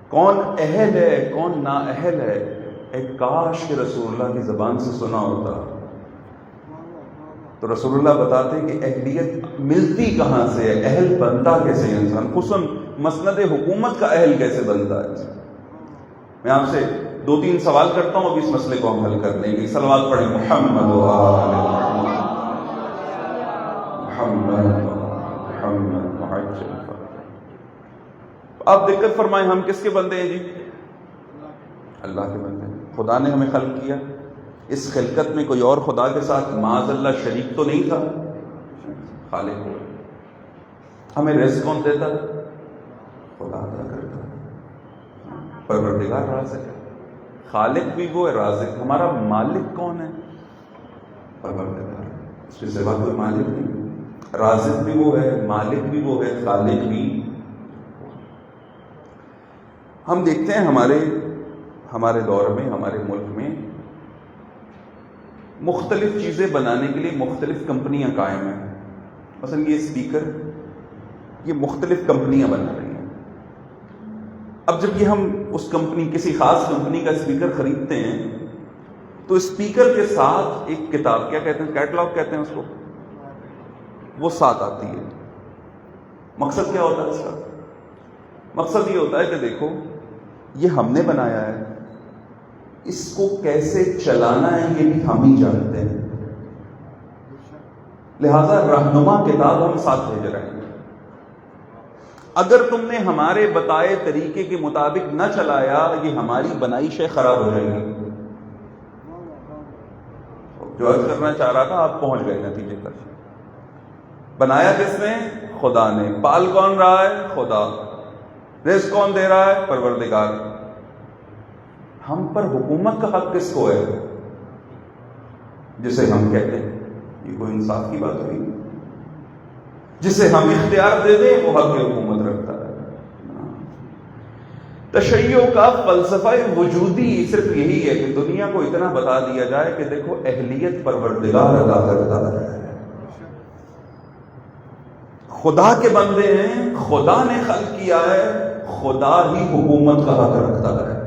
کون اہل ہے کون نااہل ہے؟ ایک کاش کہ رسول اللہ کی زبان سے سنا ہوتا تو رسول اللہ بتاتے کہ اہلیت ملتی کہاں سے ہے، اہل بنتا کیسے ہے انسان، خصوصاً مسند حکومت کا اہل کیسے بنتا ہے. میں آپ سے 2-3 سوال کرتا ہوں، اب اس مسئلے کو ہم حل کر لیں گے. صلوات پڑھیں محمد و آل محمد محمد محجل. آپ دقت فرمائیں ہم کس کے بندے ہیں جی؟ اللہ کے بندے ہیں. خدا نے ہمیں خلق کیا، اس خلقت میں کوئی اور خدا کے ساتھ معاذ اللہ شریک تو نہیں تھا. خالق ہو. ہمیں رزق کون دیتا؟ خدا عطا کرتا. پروردگار رازق ہے. خالق بھی وہ ہے، رازق. ہمارا مالک کون ہے؟ پروردگار. اس کے سوا کوئی مالک نہیں. رازق بھی وہ ہے، مالک بھی وہ ہے، خالق بھی. ہم دیکھتے ہیں ہمارے دور میں، ہمارے ملک میں مختلف چیزیں بنانے کے لیے مختلف کمپنیاں قائم ہیں. مثلا یہ اسپیکر، یہ مختلف کمپنیاں بنا رہی ہیں. اب جب یہ ہم اس کمپنی، کسی خاص کمپنی کا اسپیکر خریدتے ہیں تو اسپیکر کے ساتھ ایک کتاب، کیا کہتے ہیں، کیٹلاگ کہتے ہیں اس کو، وہ ساتھ آتی ہے. مقصد کیا ہوتا ہے اس کا؟ مقصد یہ ہوتا ہے کہ دیکھو یہ ہم نے بنایا ہے، اس کو کیسے چلانا ہے یہ بھی ہم ہی جانتے ہیں، لہذا رہنما کتاب ہم ساتھ بھیج رہے ہیں. اگر تم نے ہمارے بتائے طریقے کے مطابق نہ چلایا، یہ ہماری بنائی شے خراب ہو جائے گی. جو عرض کرنا چاہ رہا تھا آپ پہنچ گئے نتیجے تک. بنایا کس نے؟ خدا نے. پال کون رہا ہے؟ خدا. رزق کون دے رہا ہے؟ پروردگار. ہم پر حکومت کا حق کس کو ہے؟ جسے ہم کہتے ہیں. یہ کوئی انصاف کی بات ہوئی؟ جسے ہم اختیار دے دیں وہ حق حکومت رکھتا ہے. تشیع کا فلسفہ وجودی صرف یہی ہے کہ دنیا کو اتنا بتا دیا جائے کہ دیکھو اہلیت پروردگار ادا کرتا ہے. خدا کے بندے ہیں، خدا نے خلق کیا ہے، خدا ہی حکومت کا حق رکھتا ہے.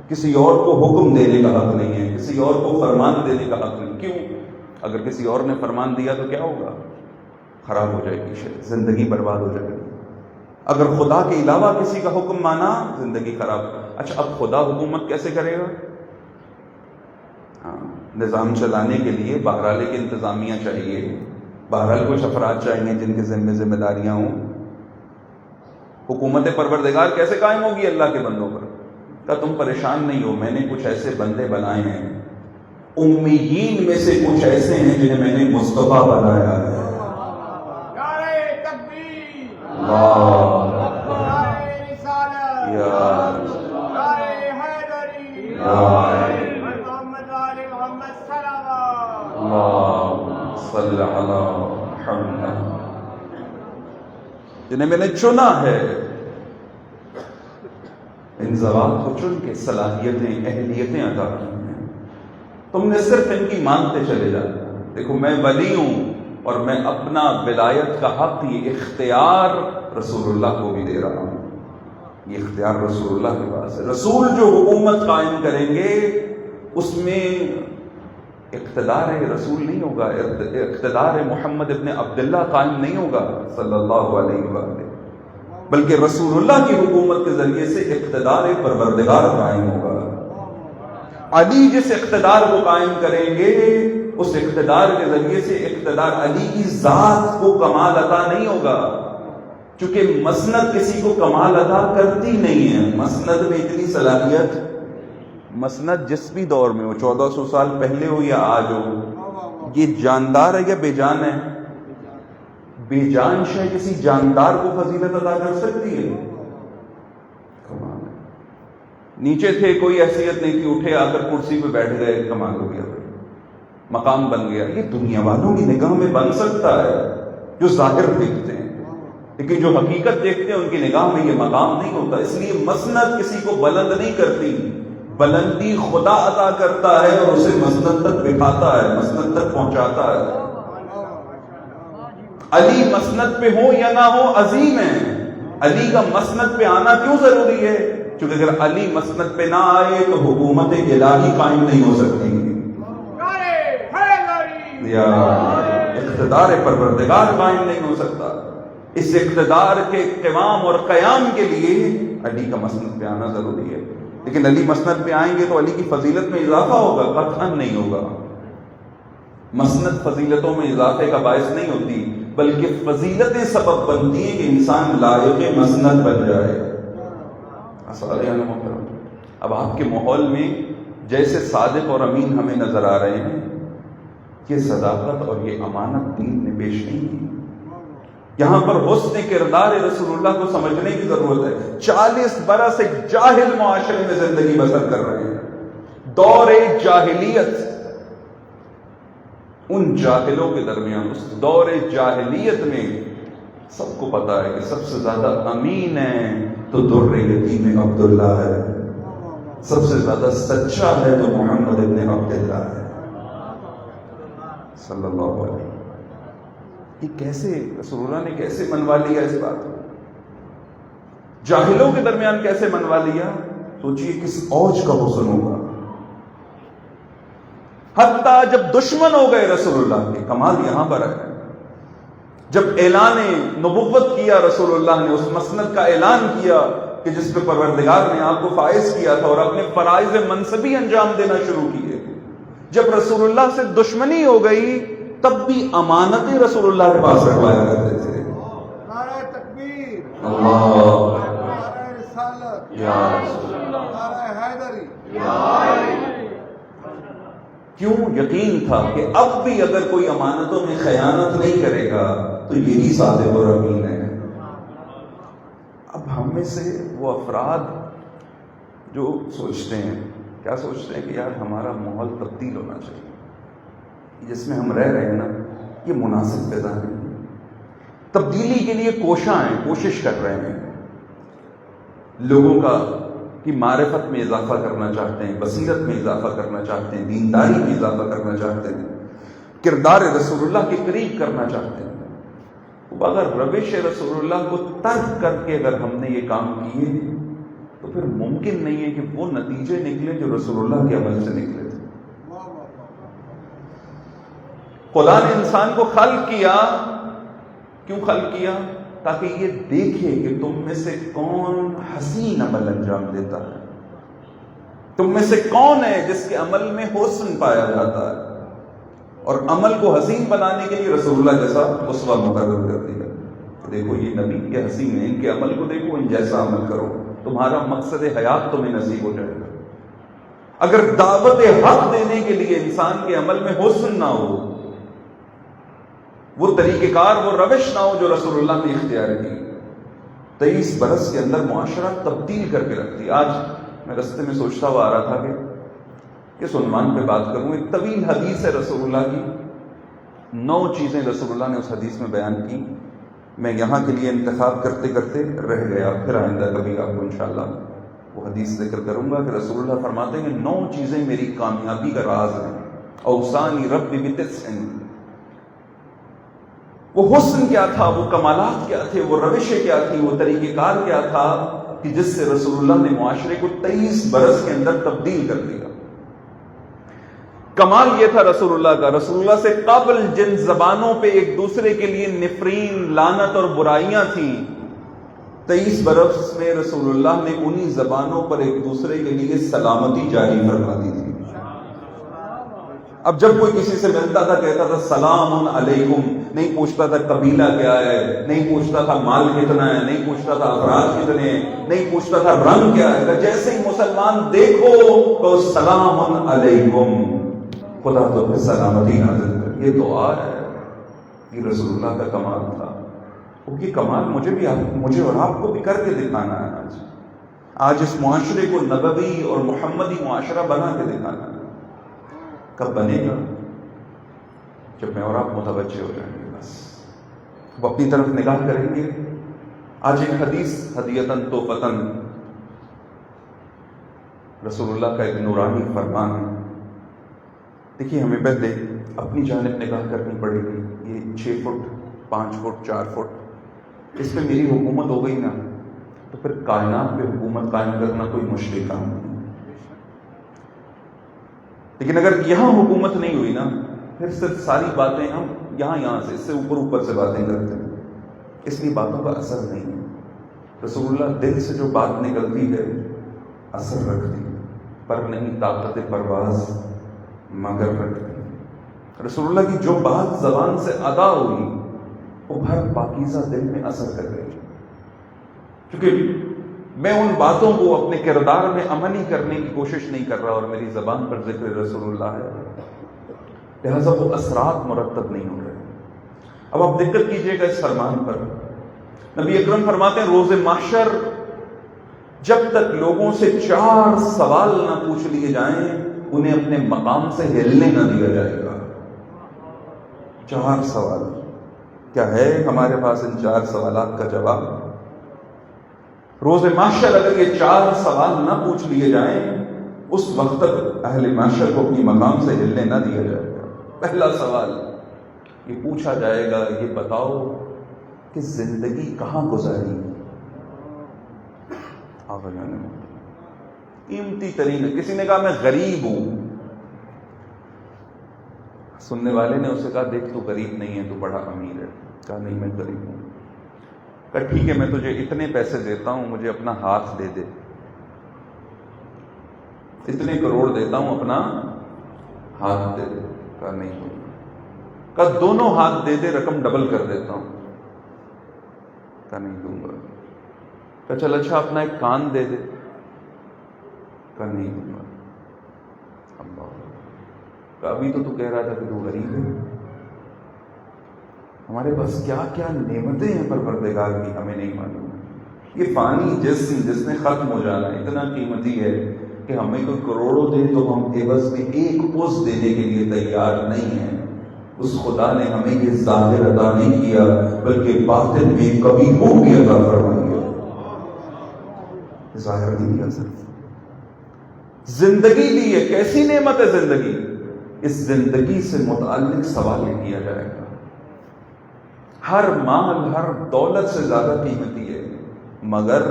کسی اور کو حکم دینے کا حق نہیں ہے، کسی اور کو فرمان دینے کا حق نہیں. کیوں؟ اگر کسی اور نے فرمان دیا تو کیا ہوگا؟ خراب ہو جائے گی، زندگی برباد ہو جائے گی. اگر خدا کے علاوہ کسی کا حکم مانا، زندگی خراب. اچھا اب خدا حکومت کیسے کرے گا؟ نظام چلانے کے لیے بہرحال ایک انتظامیہ چاہیے، بہرحال کچھ افراد چاہیے جن کے ذمہ داریاں ہوں. حکومت پروردگار کیسے قائم ہوگی اللہ کے بندوں پر؟ کہ تم پریشان نہیں ہو، میں نے کچھ ایسے بندے بنائے ہیں، امیین میں سے کچھ ایسے ہیں جنہیں میں نے مصطفیٰ بنایا ہے. نعرہ تکبیر، اللہ نعرہ رسالت، یا نعرہ حیدری، محمد آل محمد صلوات. اللہم صلی علی محمد. جنہیں میں نے چنا ہے، ان ذوات کو چن کے صلاحیتیں، اہلیتیں عطا کی ہیں. تم نے صرف ان کی مانتے چلے جانا. دیکھو میں ولی ہوں اور میں اپنا ولایت کا حق، یہ اختیار رسول اللہ کو بھی دے رہا ہوں. یہ اختیار رسول اللہ کے پاس ہے. رسول جو حکومت قائم کریں گے اس میں اقتدار رسول نہیں ہوگا، اقتدار محمد ابن عبداللہ قائم نہیں ہوگا صلی اللہ علیہ وآلہ، بلکہ رسول اللہ کی حکومت کے ذریعے سے اقتدار پروردگار قائم ہوگا۔ علی جس اقتدار کو قائم کریں گے اس اقتدار کے ذریعے سے اقتدار علی کی ذات کو کمال عطا نہیں ہوگا، چونکہ مسند کسی کو کمال عطا کرتی نہیں ہے۔ مسند میں اتنی صلاحیت، مسند جس بھی دور میں ہو، 1400 سال پہلے ہو یا آج ہو، یہ جاندار ہے یا بے جان ہے؟ بے جان شے کسی جاندار کو فضیلت عطا کر سکتی ہے؟ کمال ہے۔ نیچے تھے، کوئی حیثیت نہیں تھی، اٹھے آ کر کرسی پہ بیٹھ گئے، کمال ہو گیا، مقام بن گیا۔ یہ دنیا والوں کی نگاہ میں بن سکتا ہے جو ظاہر دیکھتے ہیں، لیکن جو حقیقت دیکھتے ہیں ان کی نگاہ میں یہ مقام نہیں ہوتا۔ اس لیے مسند کسی کو بلند نہیں کرتی، بلندی خدا عطا کرتا ہے اور اسے مسند تک بٹھاتا ہے، مسند تک پہنچاتا ہے۔ علی مسند پہ ہو یا نہ ہو عظیم ہے۔ علی کا مسند پہ آنا کیوں ضروری ہے؟ کیونکہ اگر علی مسند پہ نہ آئے تو حکومت الہی قائم نہیں ہو سکتی، یا اقتدار پروردگار قائم نہیں ہو سکتا۔ اس اقتدار کے قیام اور قیام کے لیے علی کا مسند پہ آنا ضروری ہے۔ لیکن علی مسند پہ آئیں گے تو علی کی فضیلت میں اضافہ ہوگا؟ قطعاً نہیں ہوگا۔ مسند فضیلتوں میں اضافے کا باعث نہیں ہوتی، بلکہ فضیلتیں سبب بنتی ہیں کہ انسان لائق مسند بن جائے۔ اب آپ کے ماحول میں جیسے صادق اور امین ہمیں نظر آ رہے ہیں، یہ صداقت اور یہ امانت دین نے پیش نہیں کی۔ یہاں پر حسن کردار رسول اللہ کو سمجھنے کی ضرورت ہے۔ 40 برس ایک جاہل معاشرے میں زندگی بسر کر رہے ہیں، دور جاہلیت۔ ان جاہلوں کے درمیان، اس دور جاہلیت میں سب کو پتا ہے کہ سب سے زیادہ امین ہے تو در یتیم عبداللہ ہے، سب سے زیادہ سچا ہے تو محمد ابن عبداللہ ہے صلی اللہ علیہ وسلم۔ یہ کیسے رسول اللہ نے کیسے منوا لیا اس بات کو؟ جاہلوں کے درمیان کیسے منوا لیا؟ سوچئے کس اوج کا حسن ہوگا۔ حتیٰ جب دشمن ہو گئے رسول اللہ کے، کمال یہاں پر ہے، جب اعلان نبوت کیا رسول اللہ نے، اس مسند کا اعلان کیا کہ جس پہ پروردگار نے آپ کو فائز کیا تھا، اور اپنے فرائض منصبی انجام دینا شروع کیے، جب رسول اللہ سے دشمنی ہو گئی تب بھی امانتیں رسول اللہ کے پاس رکھوایا کرتے تھے۔ نعرہ تکبیر، اللہ، نعرہ رسالت، یا رسول اللہ، نعرہ حیدری۔ کیوں؟ یقین تھا کہ اب بھی اگر کوئی امانتوں میں خیانت نہیں کرے گا تو یہی صادق اور امین ہے۔ اب ہم میں سے وہ افراد جو سوچتے ہیں، کیا سوچتے ہیں کہ یار ہمارا ماحول تبدیل ہونا چاہیے، جس میں ہم رہ رہے ہیں نا یہ مناسب فضا نہیں ہے، تبدیلی کے لیے کوشاں ہیں، کوشش کر رہے ہیں، لوگوں کی معرفت میں اضافہ کرنا چاہتے ہیں، بصیرت میں اضافہ کرنا چاہتے ہیں، دینداری میں اضافہ کرنا چاہتے ہیں، کردار رسول اللہ کے قریب کرنا چاہتے ہیں۔ اگر روش رسول اللہ کو ترک کر کے اگر ہم نے یہ کام کیے تو پھر ممکن نہیں ہے کہ وہ نتیجے نکلے جو رسول اللہ کے عمل سے نکلے تھے۔ خدا نے انسان کو خلق کیا، کیوں خلق کیا؟ تاکہ یہ دیکھے کہ تم میں سے کون حسین عمل انجام دیتا ہے، تم میں سے کون ہے جس کے عمل میں حسن پایا جاتا ہے، اور عمل کو حسین بنانے کے لیے رسول اللہ جیسا اسوہ مقرر کر دیا۔ دیکھو یہ نبی کے حسین ہیں، ان کے عمل کو دیکھو، ان جیسا عمل کرو، تمہارا مقصد حیات تمہیں نصیب ہو جائے گا۔ اگر دعوت حق دینے کے لیے انسان کے عمل میں حسن نہ ہو، وہ طریقہ کار، وہ روش نہ ہو جو رسول اللہ نے اختیار کی، 23 برس کے اندر معاشرہ تبدیل کر کے رکھتی۔ آج میں رستے میں سوچتا ہوا آ رہا تھا کہ کس عنوان پہ بات کروں۔ ایک طویل حدیث ہے رسول اللہ کی، 9 چیزیں رسول اللہ نے اس حدیث میں بیان کی۔ میں یہاں کے لیے انتخاب کرتے کرتے رہ گیا، پھر آئندہ کبھی آپ کو انشاءاللہ وہ حدیث ذکر کروں گا کہ رسول اللہ فرماتے ہیں کہ 9 چیزیں میری کامیابی کا راز ہیں۔ اوصانی ربی بتسع، وہ حسن کیا تھا، وہ کمالات کیا تھے، وہ روشیں کیا تھی، وہ طریقہ کار کیا تھا کہ جس سے رسول اللہ نے معاشرے کو 23 برس کے اندر تبدیل کر دیا۔ کمال یہ تھا رسول اللہ کا. رسول اللہ سے قبل جن زبانوں پہ ایک دوسرے کے لیے نفرین، لعنت اور برائیاں تھیں، 23 برس میں رسول اللہ نے انہی زبانوں پر ایک دوسرے کے لیے سلامتی جاری فرما دی تھی. اب جب کوئی کسی سے ملتا تھا کہتا تھا سلام علیکم، نہیں پوچھتا تھا قبیلہ کیا ہے، نہیں پوچھتا تھا مال کتنا ہے، نہیں پوچھتا تھا افراد کتنے ہیں، نہیں پوچھتا تھا رنگ کیا ہے. جیسے ہی مسلمان دیکھو تو سلام علیکم، خدا تو پھر سلامتی نازل کر. یہ دعا ہے، یہ رسول اللہ کا کمال تھا. یہ کمال مجھے اور آپ کو بھی کر کے دکھانا ہے. آج اس معاشرے کو نبوی اور محمدی معاشرہ بنا کے دکھانا ہے. کب بنے گا؟ جب میں اور آپ متوجہ ہو جائیں گے. بس وہ اپنی طرف نگاہ کریں گے. آج ایک حدیث ہدیتاً توفتاً، رسول اللہ کا ایک نورانی فرمان ہے. دیکھیے ہمیں پہلے اپنی جانب نگاہ کرنی پڑے گی. یہ 6 فٹ 5 فٹ 4 فٹ اس پہ میری حکومت ہو گئی نا، تو پھر کائنات پہ حکومت قائم کرنا کوئی مشکل کام نہیں. لیکن اگر یہاں حکومت نہیں ہوئی نا، پھر صرف ساری باتیں ہم یہاں سے اس سے اوپر سے باتیں کرتے ہیں، اس لیے باتوں کا اثر نہیں ہے. رسول اللہ دل سے جو بات نکلتی ہے اثر رکھتی، پر نہیں طاقت پرواز مگر رکھتی. رسول اللہ کی جو بات زبان سے ادا ہوئی وہ ہر پاکیزہ دل میں اثر کر گئی. کیونکہ میں ان باتوں کو اپنے کردار میں عملی کرنے کی کوشش نہیں کر رہا اور میری زبان پر ذکر رسول اللہ ہے، لہذا وہ اثرات مرتب نہیں ہو رہے. اب آپ دقت کیجئے گا اس فرمان پر. نبی اکرم فرماتے ہیں روز محشر جب تک لوگوں سے 4 سوال نہ پوچھ لیے جائیں انہیں اپنے مقام سے ہلنے نہ دیا جائے گا. 4 سوال کیا ہے ہمارے پاس؟ ان 4 سوالات کا جواب روز محشر اگر یہ 4 سوال نہ پوچھ لیے جائیں اس وقت تک اہل محشر کو اپنی مقام سے ہلنے نہ دیا جائے گا. پہلا سوال یہ پوچھا جائے گا، یہ بتاؤ کہ زندگی کہاں گزاری؟ قیمتی ترین. کسی نے کہا میں غریب ہوں. سننے والے نے اسے کہا دیکھ تو غریب نہیں ہے، تو بڑا امیر ہے. کہا نہیں میں غریب ہوں. کہا ٹھیک ہے میں تجھے اتنے پیسے دیتا ہوں، مجھے اپنا ہاتھ دے دے. اتنے کروڑ دیتا ہوں، اپنا ہاتھ دے دے. کہا نہیں دوں گا. کہا دونوں ہاتھ دے دے، رقم ڈبل کر دیتا ہوں. کہا نہیں دوں گا. کہا چل اچھا اپنا ایک کان دے دے. کہا نہیں دوں گا. کہا ابھی تو کہہ رہا تھا کہ تو غریب ہے. ہمارے پاس کیا کیا نعمتیں ہیں پروردگار کی ہمیں نہیں معلوم. یہ فانی جسم جس نے ختم ہو جانا اتنا قیمتی ہے کہ ہمیں کوئی کروڑوں دے تو ہم عوض میں ایک پوز دینے کے لیے تیار نہیں ہیں. اس خدا نے ہمیں یہ ظاہر عطا نہیں کیا بلکہ باطن میں کبھی ہو بھی عطا فرمائی ہے. ظاہر نہیں کیا. صرف زندگی دی ہے. کیسی نعمت ہے زندگی؟ اس زندگی سے متعلق سوال کیا جائے گا. ہر مال ہر دولت سے زیادہ قیمتی ہے، مگر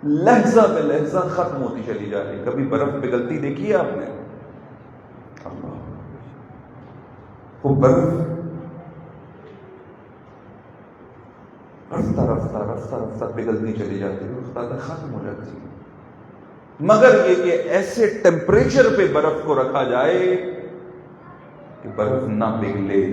لحظہ بے لحظہ ختم ہوتی چلی جا رہی. کبھی برف پگھلتی دیکھی ہے آپ نے؟ اللہ، وہ برف رفتہ رفتہ رفتہ رفتہ پگھلتی چلی جاتی ہے، رفتہ ختم ہو جاتی ہے. مگر یہ کہ ایسے ٹیمپریچر پہ برف کو رکھا جائے کہ برف نہ پگھلے.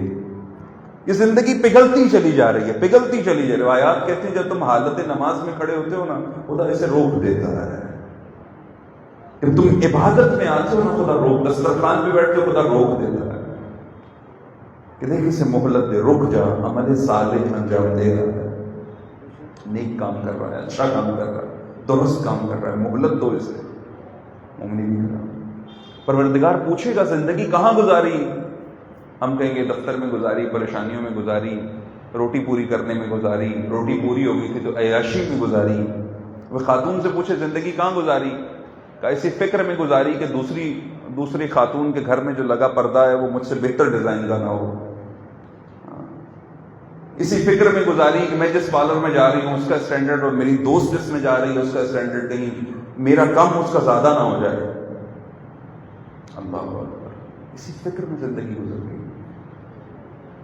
یہ زندگی پگھلتی چلی جا رہی ہے، پگھلتی چلی جا رہی ہے. روایات کہتے ہیں جب تم حالت نماز میں کھڑے ہوتے ہو نا خدا اسے روک دیتا ہے. جب تم عبادت میں آتے ہو نا خدا روک، دسترخوان پہ بیٹھتے ہو خدا روک دیتا ہے کہ دیکھ اسے مہلت دے، رک جا، عمل صالح انجام دے رہا ہے، نیک کام کر رہا ہے، اچھا کام کر رہا ہے، درست کام کر رہا ہے، مہلت دو اسے. مومنی نہیں کر رہا. پروردگار پوچھے گا زندگی کہاں گزاری؟ ہم کہیں گے دفتر میں گزاری، پریشانیوں میں گزاری، روٹی پوری کرنے میں گزاری. روٹی پوری ہو گئی تھی تو عیاشی میں گزاری. وہ خاتون سے پوچھے زندگی کہاں گزاری؟ کہ اسی فکر میں گزاری کہ دوسری خاتون کے گھر میں جو لگا پردہ ہے وہ مجھ سے بہتر ڈیزائن کا نہ ہو. اسی فکر میں گزاری کہ میں جس پارلر میں جا رہی ہوں اس کا اسٹینڈرڈ اور میری دوست جس میں جا رہی ہے اس کا اسٹینڈرڈ کہیں میرا کم اس کا زیادہ نہ ہو جائے. اللہ اکبر. اسی فکر میں زندگی گزر گئی.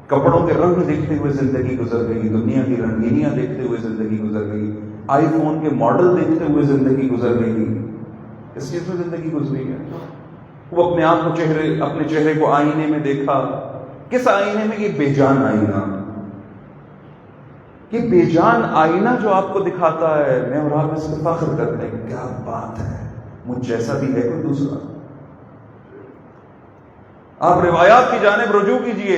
کپڑوں کے رنگ دیکھتے ہوئے زندگی گزر گئی, دنیا کی رنگینیاں دیکھتے ہوئے زندگی گزر گئی, آئی فون کے ماڈل دیکھتے ہوئے زندگی گزر گئی. اس چیز میں زندگی گزری ہے. وہ اپنے آپ کو اپنے چہرے کو آئینے میں دیکھا. کس آئینے میں؟ یہ بے جان آئینہ. یہ بے جان آئینہ جو آپ کو دکھاتا ہے, میں اور آپ اس پہ فخر کرتے ہیں, کیا بات ہے, مجھ جیسا بھی ہے کوئی دوسرا. آپ روایات کی جانب رجوع کیجئے.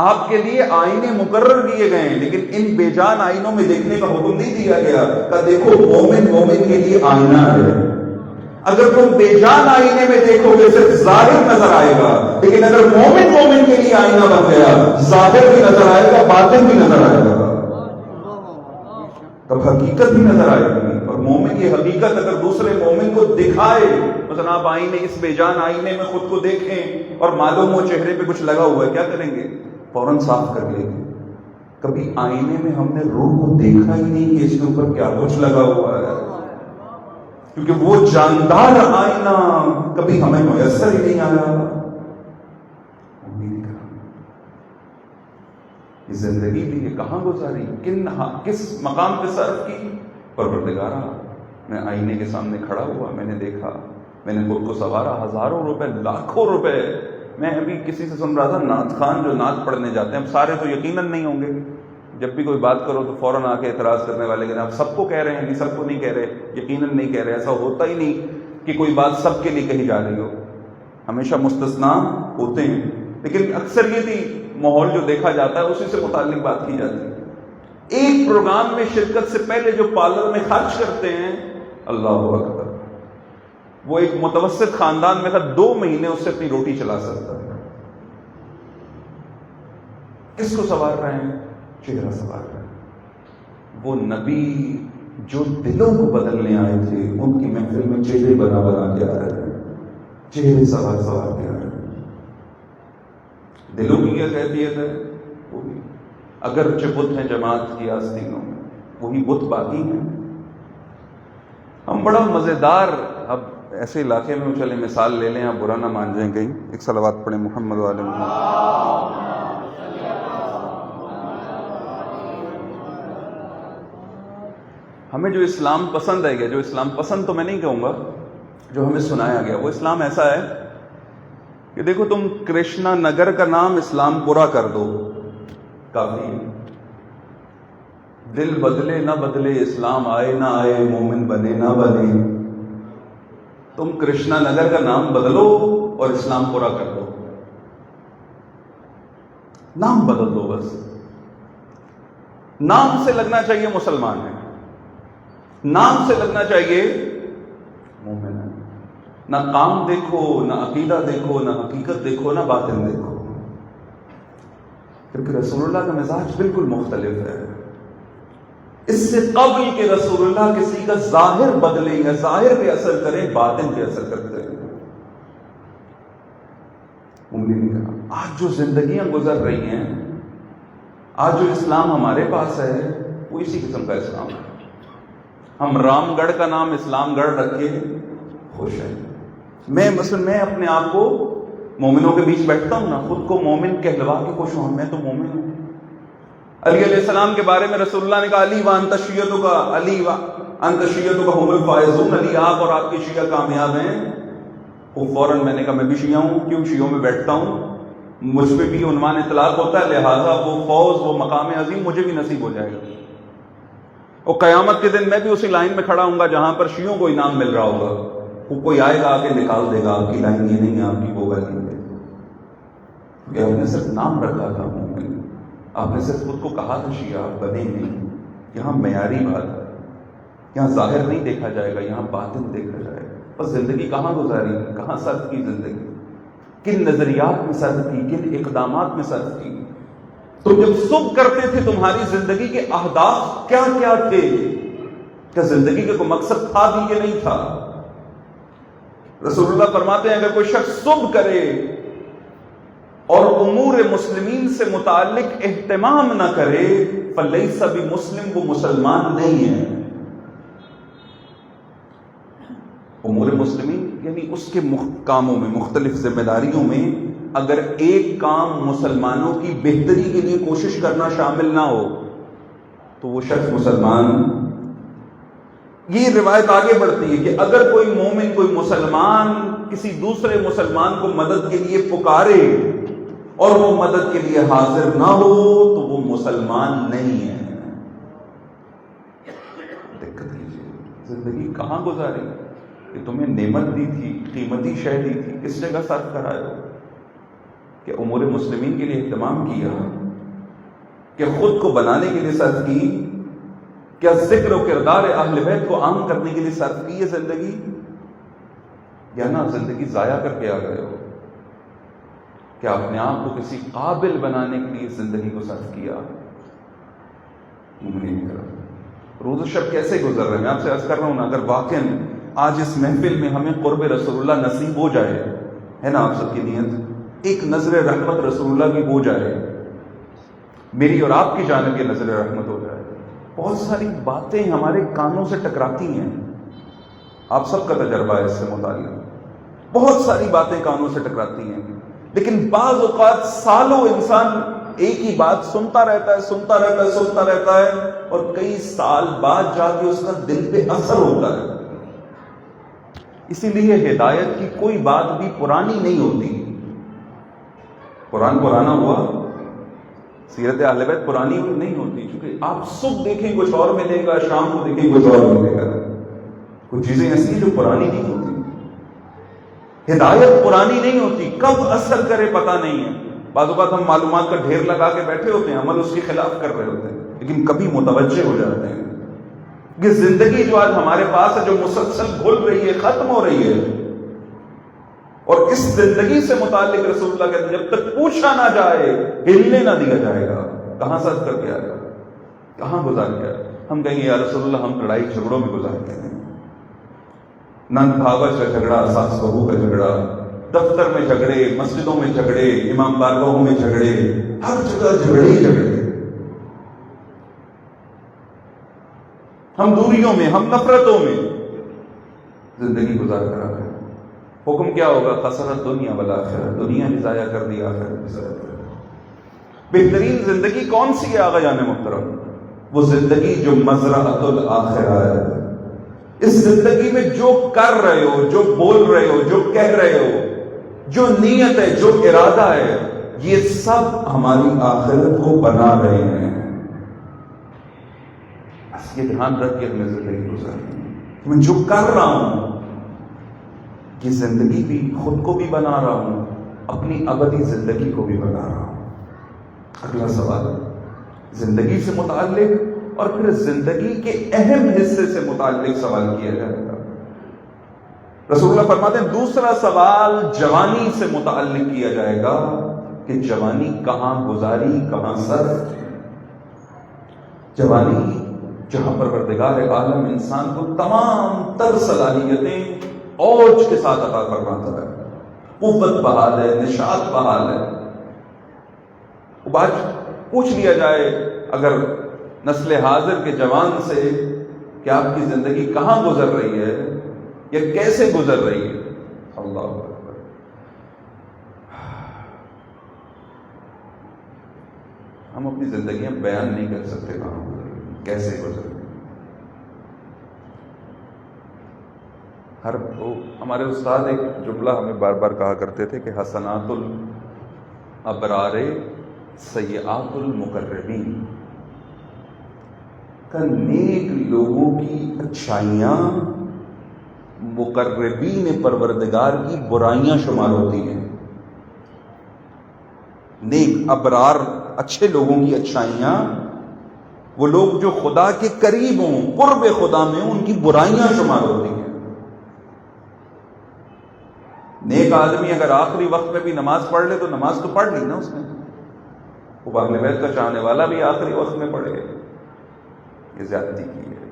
آپ کے لیے آئینے مقرر کیے گئے ہیں, لیکن ان بے جان آئینوں میں دیکھنے کا حکم نہیں دیا گیا کہ دیکھو مومن کے لیے آئینہ ہے. اگر تم بے جان آئینے میں دیکھو گے صرف ظاہر نظر آئے گا, لیکن اگر مومن کے لیے آئینہ بن گیا, ظاہر بھی نظر آئے گا, باطن بھی نظر آئے گا, تب حقیقت بھی نظر آئے گی. اور مومن یہ حقیقت اگر دوسرے مومن کو دکھائے, مثلا آپ آئینے, اس بے جان آئینے میں خود کو دیکھیں اور معلوم ہو چہرے پہ کچھ لگا ہوا ہے, کیا کریں گے؟ فوراً صاف کر لیں گے. کبھی آئینے میں ہم نے روح کو دیکھا ہی نہیں کہ اس کے اوپر کیا کچھ لگا ہوا ہے, کیونکہ وہ جاندار آئینہ کبھی ہمیں میسر ہی نہیں آیا. یہ زندگی بھی یہ کہاں گزاری, کس مقام پہ صرف کی؟ پروردگارا, میں آئینے کے سامنے کھڑا ہوا, میں نے دیکھا, میں نے خود کو سنوارا, ہزاروں روپے, لاکھوں روپے. میں ابھی کسی سے سن رہا تھا, نعت خان جو نعت پڑھنے جاتے ہیں, اب سارے تو یقیناً نہیں ہوں گے, جب بھی کوئی بات کرو تو فوراً آ کے اعتراض کرنے والے, لیکن آپ سب کو کہہ رہے ہیں. نہیں, سب کو نہیں کہہ رہے, یقیناً نہیں کہہ رہے. ایسا ہوتا ہی نہیں کہ کوئی بات سب کے لیے کہی جا رہی ہو, ہمیشہ مستثنا ہوتے ہیں. لیکن اکثر یہ تھی ماحول جو دیکھا جاتا ہے اسی سے متعلق بات کی جاتی ہے. ایک پروگرام میں شرکت سے پہلے جو پارلر میں خرچ کرتے ہیں, اللہ اکبر, وہ ایک متوسط خاندان میں تھا 2 مہینے اس سے اپنی روٹی چلا سکتا ہے. کس کو سنوار رہے ہیں؟ چہرہ سنوار رہے ہیں. وہ نبی جو دلوں کو بدلنے آئے تھے, ان کی محفل میں چہرے بنا کے آ رہے ہیں, چہرے سوار کے آ رہے ہیں. دلوں کی کیا کیفیت ہے؟ وہی, اگرچہ بت ہیں جماعت کی آستینوں میں, وہی بت باقی ہیں. ہم بڑا مزیدار, اب ایسے علاقے میں چلے مثال لے لیں, آپ برا نہ مان جائیں کہیں. ایک صلوات پڑھیں محمد وعلی محمد. ہمیں جو اسلام پسند ہے گیا, جو اسلام پسند تو میں نہیں کہوں گا, جو ہمیں سنایا گیا, وہ اسلام ایسا ہے کہ دیکھو تم کرشنا نگر کا نام اسلام پورا کر دو, کافی ہے. دل بدلے نہ بدلے, اسلام آئے نہ آئے, مومن بنے نہ بنے, تم کرشنا نگر کا نام بدلو اور اسلام پورا کر دو. نام بدل دو بس. نام سے لگنا چاہیے مسلمان ہے, نام سے لگنا چاہیے مومن ہے. نہ کام دیکھو, نہ عقیدہ دیکھو, نہ حقیقت دیکھو, نہ باطن دیکھو. کیونکہ رسول اللہ کا مزاج بالکل مختلف ہے. اس سے قبل کہ رسول اللہ کسی کا ظاہر بدلیں یا ظاہر پہ اثر کریں, باطن پہ اثر کرتے ہیں. آج جو زندگیاں گزر رہی ہیں, آج جو اسلام ہمارے پاس ہے, وہ اسی قسم کا اسلام ہے. ہم رام گڑھ کا نام اسلام گڑھ رکھ کے خوش ہیں. میں اپنے آپ کو مومنوں کے بیچ بیٹھتا ہوں نا, خود کو مومن کہلوا کے خوش ہوں, میں تو مومن ہوں. علی علیہ السلام کے بارے میں رسول اللہ نے کہا, علی وانت شیعتک, علی وانت شیعتک هم الفائزون, علی آپ اور آپ کی شیعہ کامیاب ہیں. وہ فوراً میں نے کہا میں بھی شیعہ ہوں, کیوں شیعوں میں بیٹھتا ہوں, مجھ پہ بھی عنوان اطلاق ہوتا ہے, لہٰذا وہ فوز, وہ مقام عظیم مجھے بھی نصیب ہو جائے گا. اور قیامت کے دن میں بھی اسی لائن میں کھڑا ہوں گا جہاں پر شیعوں کو انعام مل رہا ہوگا. وہ کوئی آئے گا آ کے نکال دے گا, آپ کی لائن یہ نہیں ہے, آپ کی وہ گالی ہے. کیونکہ آپ نے صرف نام رکھا تھا مومن, آپ نے صرف خود کو کہا تھا شیعہ, بنے نہیں. یہاں معیاری بات ہے, یہاں ظاہر نہیں دیکھا جائے گا, یہاں باطن دیکھا جائے گا. بس زندگی کہاں گزاری, کہاں صرف کی زندگی, کن نظریات میں صرف کی, کن اقدامات میں صرف کی. تم جب صبح کرتے تھے تمہاری زندگی کے اہداف کیا کیا تھے؟ کیا زندگی کا کوئی مقصد تھا بھی کہ نہیں تھا؟ رسول اللہ فرماتے ہیں اگر کوئی شخص صبح کرے اور امور مسلمین سے متعلق اہتمام نہ کرے, فلیس بمسلم, وہ مسلمان نہیں ہے. امور مسلمین یعنی اس کے کاموں میں, مختلف ذمہ داریوں میں اگر ایک کام مسلمانوں کی بہتری کے لیے کوشش کرنا شامل نہ ہو تو وہ شخص مسلمان. یہ روایت آگے بڑھتی ہے کہ اگر کوئی مومن، کوئی مسلمان کسی دوسرے مسلمان کو مدد کے لیے پکارے اور وہ مدد کے لیے حاضر نہ ہو تو وہ مسلمان نہیں ہے. دقت کیجیے، زندگی کہاں گزاری کہ تمہیں نعمت دی تھی، قیمتی شے دی تھی، کس جگہ صرف کرائے ہو؟ کہ امور مسلمین کے لیے اہتمام کیا، کہ خود کو بنانے کے لیے صرف کی، کیا ذکر و کردار اہل بیت کو عام کرنے کے لیے صرف کی ہے زندگی، یا نہ زندگی ضائع کر کے آ گئے ہو؟ کیا اپنے آپ کو کسی قابل بنانے کے لیے زندگی کو صرف کیا؟ نہیں کرا. روز و شب کیسے گزر رہے ہیں؟ میں آپ سے عرض کر رہا ہوں نا، اگر واقعاً آج اس محفل میں ہمیں قرب رسول اللہ نصیب ہو جائے، ہے نا آپ سب کی نیت، ایک نظر رحمت رسول اللہ کی ہو جائے، میری اور آپ کی جانب یہ نظر رحمت ہو جائے. بہت ساری باتیں ہمارے کانوں سے ٹکراتی ہیں، آپ سب کا تجربہ ہے اس سے متعلق. بہت ساری باتیں کانوں سے ٹکراتی ہیں، لیکن بعض اوقات سالوں انسان ایک ہی بات سنتا رہتا ہے اور کئی سال بعد جا کے اس کا دل پہ اثر ہوتا ہے. اسی لیے ہدایت کی کوئی بات بھی پرانی نہیں ہوتی. قرآن پرانا ہوا، سیرت اہل بیت پرانی نہیں ہوتی، کیونکہ آپ صبح دیکھیں کچھ اور ملے گا، شام کو دیکھیں کچھ اور ملے گا. کچھ چیزیں ایسی ہیں جو پرانی نہیں ہوتی. ہدایت پرانی نہیں ہوتی، کب اثر کرے پتہ نہیں ہے. بعض اوقات ہم معلومات کا ڈھیر لگا کے بیٹھے ہوتے ہیں، عمل اس کے خلاف کر رہے ہوتے ہیں، لیکن کبھی متوجہ ہو جاتے ہیں. یہ زندگی جو آج ہمارے پاس ہے، جو مسلسل گھل رہی ہے، ختم ہو رہی ہے، اور اس زندگی سے متعلق رسول اللہ کہتے ہیں جب تک پوچھا نہ جائے ہلنے نہ دیا جائے گا. کہاں سرف کر کے آئے گا، کہاں گزار گیا؟ ہم کہیں گے یا رسول اللہ ہم لڑائی جھگڑوں میں گزارتے ہیں، نند بھاوج کا جھگڑا، ساس بہو کا جھگڑا، دفتر میں جھگڑے، مسجدوں میں جھگڑے، امام بارگاہوں میں جھگڑے، ہر جگہ جھگڑے ہی جھگڑے. ہم دوریوں میں، ہم نفرتوں میں زندگی گزار کر آ گئے. حکم کیا ہوگا؟ خسرت دنیا والآخرہ، دنیا بھی ضائع کر دی، آخرت بھی ضائع کر دی. بہترین زندگی کون سی ہے آقا جان محترم؟ وہ زندگی جو مزرعۃ الآخرہ ہے. اس زندگی میں جو کر رہے ہو، جو بول رہے ہو، جو کہہ رہے ہو، جو نیت ہے، جو ارادہ ہے، یہ سب ہماری آخرت کو بنا رہے ہیں. بس یہ دھیان رکھ کے ہمیں زندگی گزارنی ہے. میں جو کر رہا ہوں یہ زندگی بھی خود کو بھی بنا رہا ہوں، اپنی ابدی زندگی کو بھی بنا رہا ہوں. اگلا سوال زندگی سے متعلق اور پھر زندگی کے اہم حصے سے متعلق سوال کیا جائے گا. رسول اللہ فرماتے ہیں دوسرا سوال جوانی سے متعلق کیا جائے گا کہ جوانی کہاں گزاری، کہاں صرف. جوانی جہاں پروردگار عالم انسان کو تمام تر صلاحیتیں اوج کے ساتھ عطا فرماتا ہے، قوت بحال ہے، نشاط بحال ہے. بات پوچھ لیا جائے اگر نسل حاضر کے جوان سے کہ آپ کی زندگی کہاں گزر رہی ہے یا کیسے گزر رہی ہے، اللہ اکبر. ہم اپنی زندگیاں بیان نہیں کر سکتے کہاں گزر رہی ہیں، کیسے گزر رہی ہیں. ہمارے استاد ایک جملہ ہمیں بار بار کہا کرتے تھے کہ حسنات الابرار سیئات المقربین، کہ نیک لوگوں کی اچھائیاں مقربین پروردگار کی برائیاں شمار ہوتی ہیں. نیک ابرار اچھے لوگوں کی اچھائیاں، وہ لوگ جو خدا کے قریب ہوں، قرب خدا میں ہوں، ان کی برائیاں شمار ہوتی ہیں. نیک آدمی اگر آخری وقت میں بھی نماز پڑھ لے تو نماز تو پڑھ لی نا اس نے. وہ اہل بیت کا چاہنے والا بھی آخری وقت میں پڑھے، یہ زیادتی کی ہے.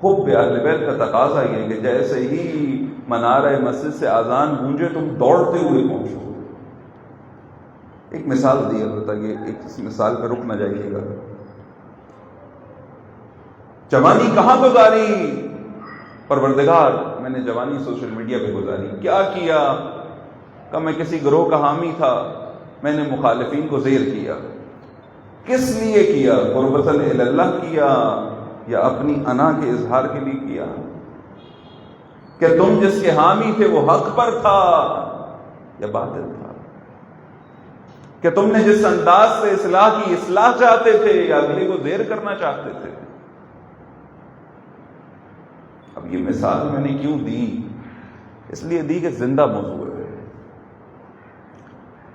حب اہل بیت کا تقاضا یہ ہے کہ جیسے ہی منارہ مسجد سے اذان گونجے تم دوڑتے ہوئے پہنچو. ایک مثال دی البتہ یہ ایک اس مثال پہ رک نہ جائیے گا. جوانی کہاں گزاری؟ پروردگار میں نے جوانی سوشل میڈیا پہ گزاری. کیا کیا؟ کہ میں کسی گروہ کا حامی تھا، میں نے مخالفین کو زیر کیا. کس لیے کیا؟ قربتاً الی اللہ کیا یا اپنی انا کے اظہار کے لیے کیا؟ کہ تم جس کے حامی تھے وہ حق پر تھا یا باطل تھا؟ کہ تم نے جس انداز سے اصلاح کی اصلاح چاہتے تھے یا اگلے کو زیر کرنا چاہتے تھے؟ اب یہ مثال میں نے کیوں دی؟ اس لیے دی کہ زندہ موضوع ہے.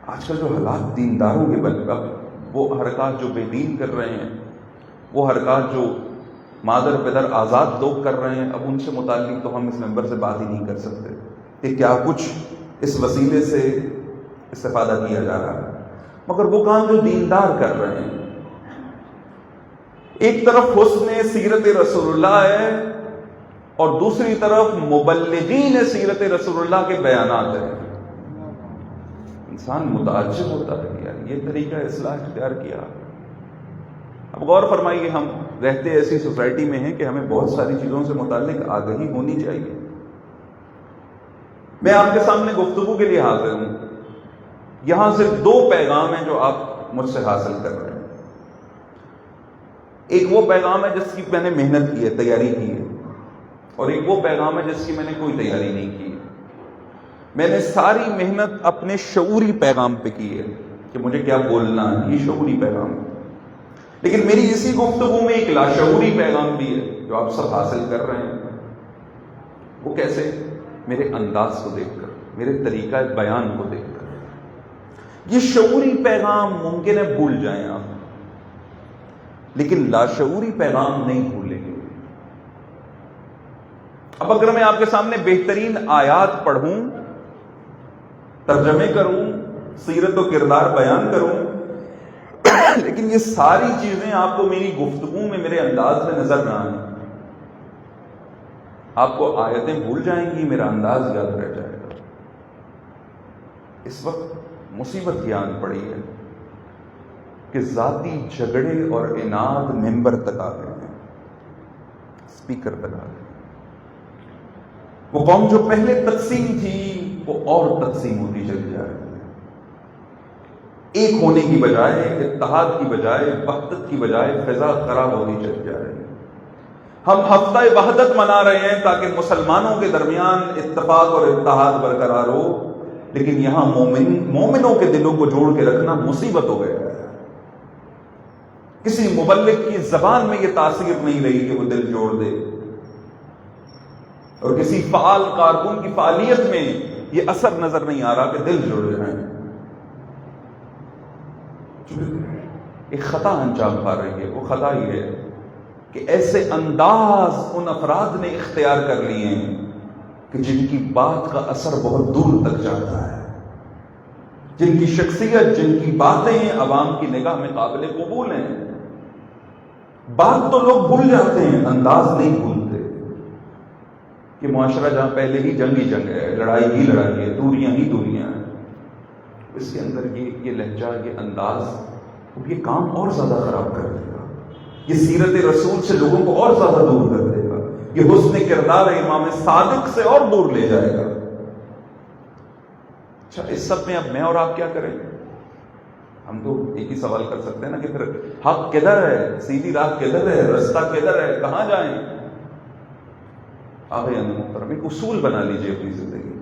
آج کل جو حالات دینداروں کے بن، وہ حرکات جو بے دین کر رہے ہیں، وہ حرکات جو مادر پدر آزاد لوگ کر رہے ہیں، اب ان سے متعلق تو ہم اس ممبر سے بات ہی نہیں کر سکتے کہ کیا کچھ اس وسیلے سے استفادہ کیا جا رہا ہے. مگر وہ کام جو دیندار کر رہے ہیں، ایک طرف حسن سیرت رسول اللہ ہے اور دوسری طرف مبلغین سیرت رسول اللہ کے بیانات ہیں. انسان متعجب ہوتا ہے کہ یار یہ طریقہ اصلاح اختیار کیا. اب غور فرمائیے، ہم رہتے ایسی سوسائٹی میں ہیں کہ ہمیں بہت ساری چیزوں سے متعلق آگاہی ہونی چاہیے. میں آپ کے سامنے گفتگو کے لیے حاضر ہوں. یہاں صرف 2 پیغام ہیں جو آپ مجھ سے حاصل کر رہے ہیں. ایک وہ پیغام ہے جس کی میں نے محنت کی ہے، تیاری کی ہے، اور ایک وہ پیغام ہے جس کی میں نے کوئی تیاری نہیں کی. میں نے ساری محنت اپنے شعوری پیغام پہ کی ہے کہ مجھے کیا بولنا ہے، یہ شعوری پیغام ہے. لیکن میری اسی گفتگو میں ایک لاشعوری پیغام بھی ہے جو آپ سب حاصل کر رہے ہیں. وہ کیسے؟ میرے انداز کو دیکھ کر، میرے طریقہ بیان کو دیکھ کر. یہ شعوری پیغام ممکن ہے بھول جائیں آپ، لیکن لاشعوری پیغام نہیں بھولیں گے. اب اگر میں آپ کے سامنے بہترین آیات پڑھوں، ترجمے کروں، سیرت و کردار بیان کروں، لیکن یہ ساری چیزیں آپ کو میری گفتگو میں، میرے انداز میں نظر نہ آئیں، آپ کو آیتیں بھول جائیں گی، میرا انداز یاد رہ جائے گا. اس وقت مصیبت یہ آن پڑی ہے کہ ذاتی جھگڑے اور اناد ممبر تک آ گئے ہیں، اسپیکر تک آ گئے. وہ قوم جو پہلے تقسیم تھی وہ اور تقسیم ہوتی چلی جا رہی ہے. ایک ہونے کی بجائے، اتحاد کی بجائے، وحدت کی بجائے فضا خراب ہوتی چلی جا رہی ہے. ہم ہفتہ وحدت منا رہے ہیں تاکہ مسلمانوں کے درمیان اتفاق اور اتحاد برقرار ہو، لیکن یہاں مومنوں کے دلوں کو جوڑ کے رکھنا مصیبت ہو گیا ہے. کسی مبلغ کی زبان میں یہ تاثیر نہیں رہی کہ وہ دل جوڑ دے، اور کسی فعال کارکن کی فعالیت میں یہ اثر نظر نہیں آ رہا کہ دل جڑ جائیں. ایک خطا انجام پا رہی ہے. وہ خطا یہ ہے کہ ایسے انداز ان افراد نے اختیار کر لیے ہیں کہ جن کی بات کا اثر بہت دور تک جاتا ہے، جن کی شخصیت، جن کی باتیں عوام کی نگاہ میں قابل قبول ہیں. بات تو لوگ بھول جاتے ہیں، انداز نہیں بھولتے. کہ معاشرہ جہاں پہلے ہی جنگ ہی جنگ ہے، لڑائی ہی لڑائی ہے، دوریاں ہی دوریاں ہیں، اس کے اندر یہ لہجہ، یہ انداز، یہ کام اور زیادہ خراب کر دے گا. یہ سیرت رسول سے لوگوں کو اور زیادہ دور کر دے گا. یہ حسن کردار امام صادق سے اور دور لے جائے گا. اچھا، اس سب میں اب میں اور آپ کیا کریں؟ ہم تو ایک ہی سوال کر سکتے ہیں نا کہ پھر حق کدھر ہے، سیدھی راہ کدھر ہے، رستہ کدھر ہے، کہاں جائیں؟ آبے محترم، ایک اصول بنا لیجئے اپنی زندگی.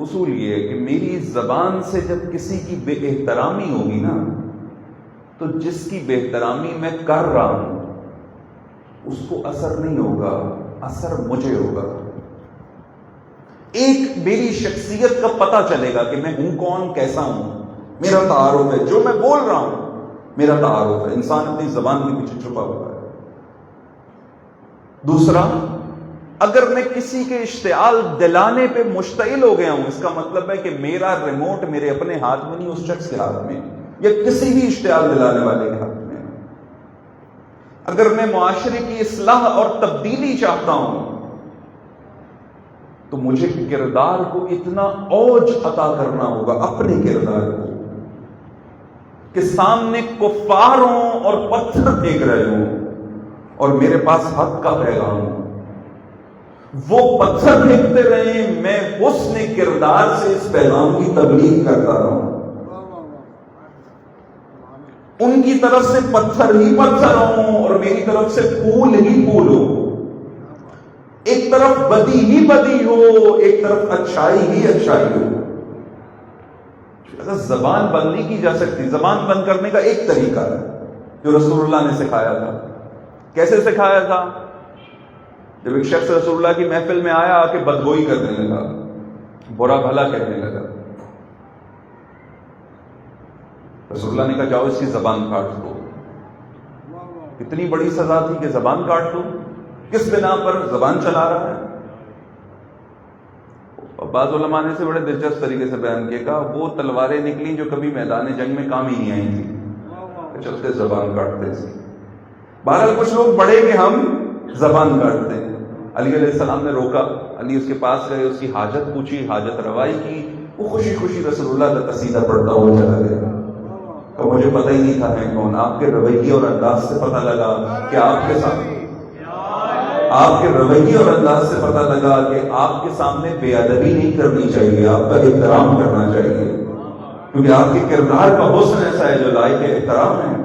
اصول یہ ہے کہ میری زبان سے جب کسی کی بے احترامی ہوگی نا، تو جس کی بے احترامی میں کر رہا ہوں اس کو اثر نہیں ہوگا، اثر مجھے ہوگا. ایک میری شخصیت کا پتہ چلے گا کہ میں ہوں کون، کیسا ہوں. میرا تعارف ہے، جو میں بول رہا ہوں میرا تعارف ہے. انسان اپنی زبان کے پیچھے چھپا ہوا ہے. دوسرا، اگر میں کسی کے اشتعال دلانے پہ مشتعل ہو گیا ہوں، اس کا مطلب ہے کہ میرا ریموٹ میرے اپنے ہاتھ میں نہیں، اس شخص کے ہاتھ میں، یا کسی بھی اشتعال دلانے والے کے ہاتھ میں. اگر میں معاشرے کی اصلاح اور تبدیلی چاہتا ہوں تو مجھے کردار کو اتنا اوج عطا کرنا ہوگا، اپنے کردار کو، کہ سامنے کفاروں اور پتھر پھینک رہے ہوں اور میرے پاس حق کا پیغام ہو. وہ پتھر پھینکتے رہیں، میں حسن کردار سے اس پیغام کی تبلیغ کرتا رہوں، ان کی طرف سے پتھر ہی پتھر ہوں اور میری طرف سے پھول ہی پھول ہو، ایک طرف بدی ہی بدی ہو، ایک طرف اچھائی ہی اچھائی ہو۔ اگر زبان بند نہیں کی جا سکتی، زبان بند کرنے کا ایک طریقہ ہے جو رسول اللہ نے سکھایا تھا۔ کیسے سکھایا تھا؟ جب ایک شخص رسول اللہ کی محفل میں آیا، آ کے بدگوئی کرنے لگا، برا بھلا کہنے لگا، رسول اللہ نے کہا جاؤ اس کی زبان کاٹ دو۔ کتنی بڑی سزا تھی کہ زبان کاٹ دو، کس بنا پر زبان چلا رہا ہے؟ بعض علماء نے سے بڑے دلچسپ طریقے سے بیان کیا، کہا وہ تلواریں نکلی جو کبھی میدان جنگ میں کام ہی نہیں آئی تھی، چلتے زبان کاٹتے تھے۔ بہرحال کچھ لوگ بڑے کہ ہم زبان کاٹتے ہیں۔ علی علیہ السلام نے روکا، علی اس کے پاس گئے، اس کی حاجت پوچھی، حاجت روائی کی، وہ خوشی خوشی رسول اللہ کا قصیدہ پڑھتا ہوا چلا گیا۔ کہ مجھے پتہ ہی نہیں تھا میں کون، آپ کے رویے اور انداز سے پتہ لگا کہ آپ کے سامنے، آپ کے رویے اور انداز سے پتہ لگا کہ آپ کے سامنے بے ادبی نہیں کرنی چاہیے، آپ کا احترام کرنا چاہیے، کیونکہ آپ کے کردار کا حسن ایسا ہے جو لائق احترام ہے۔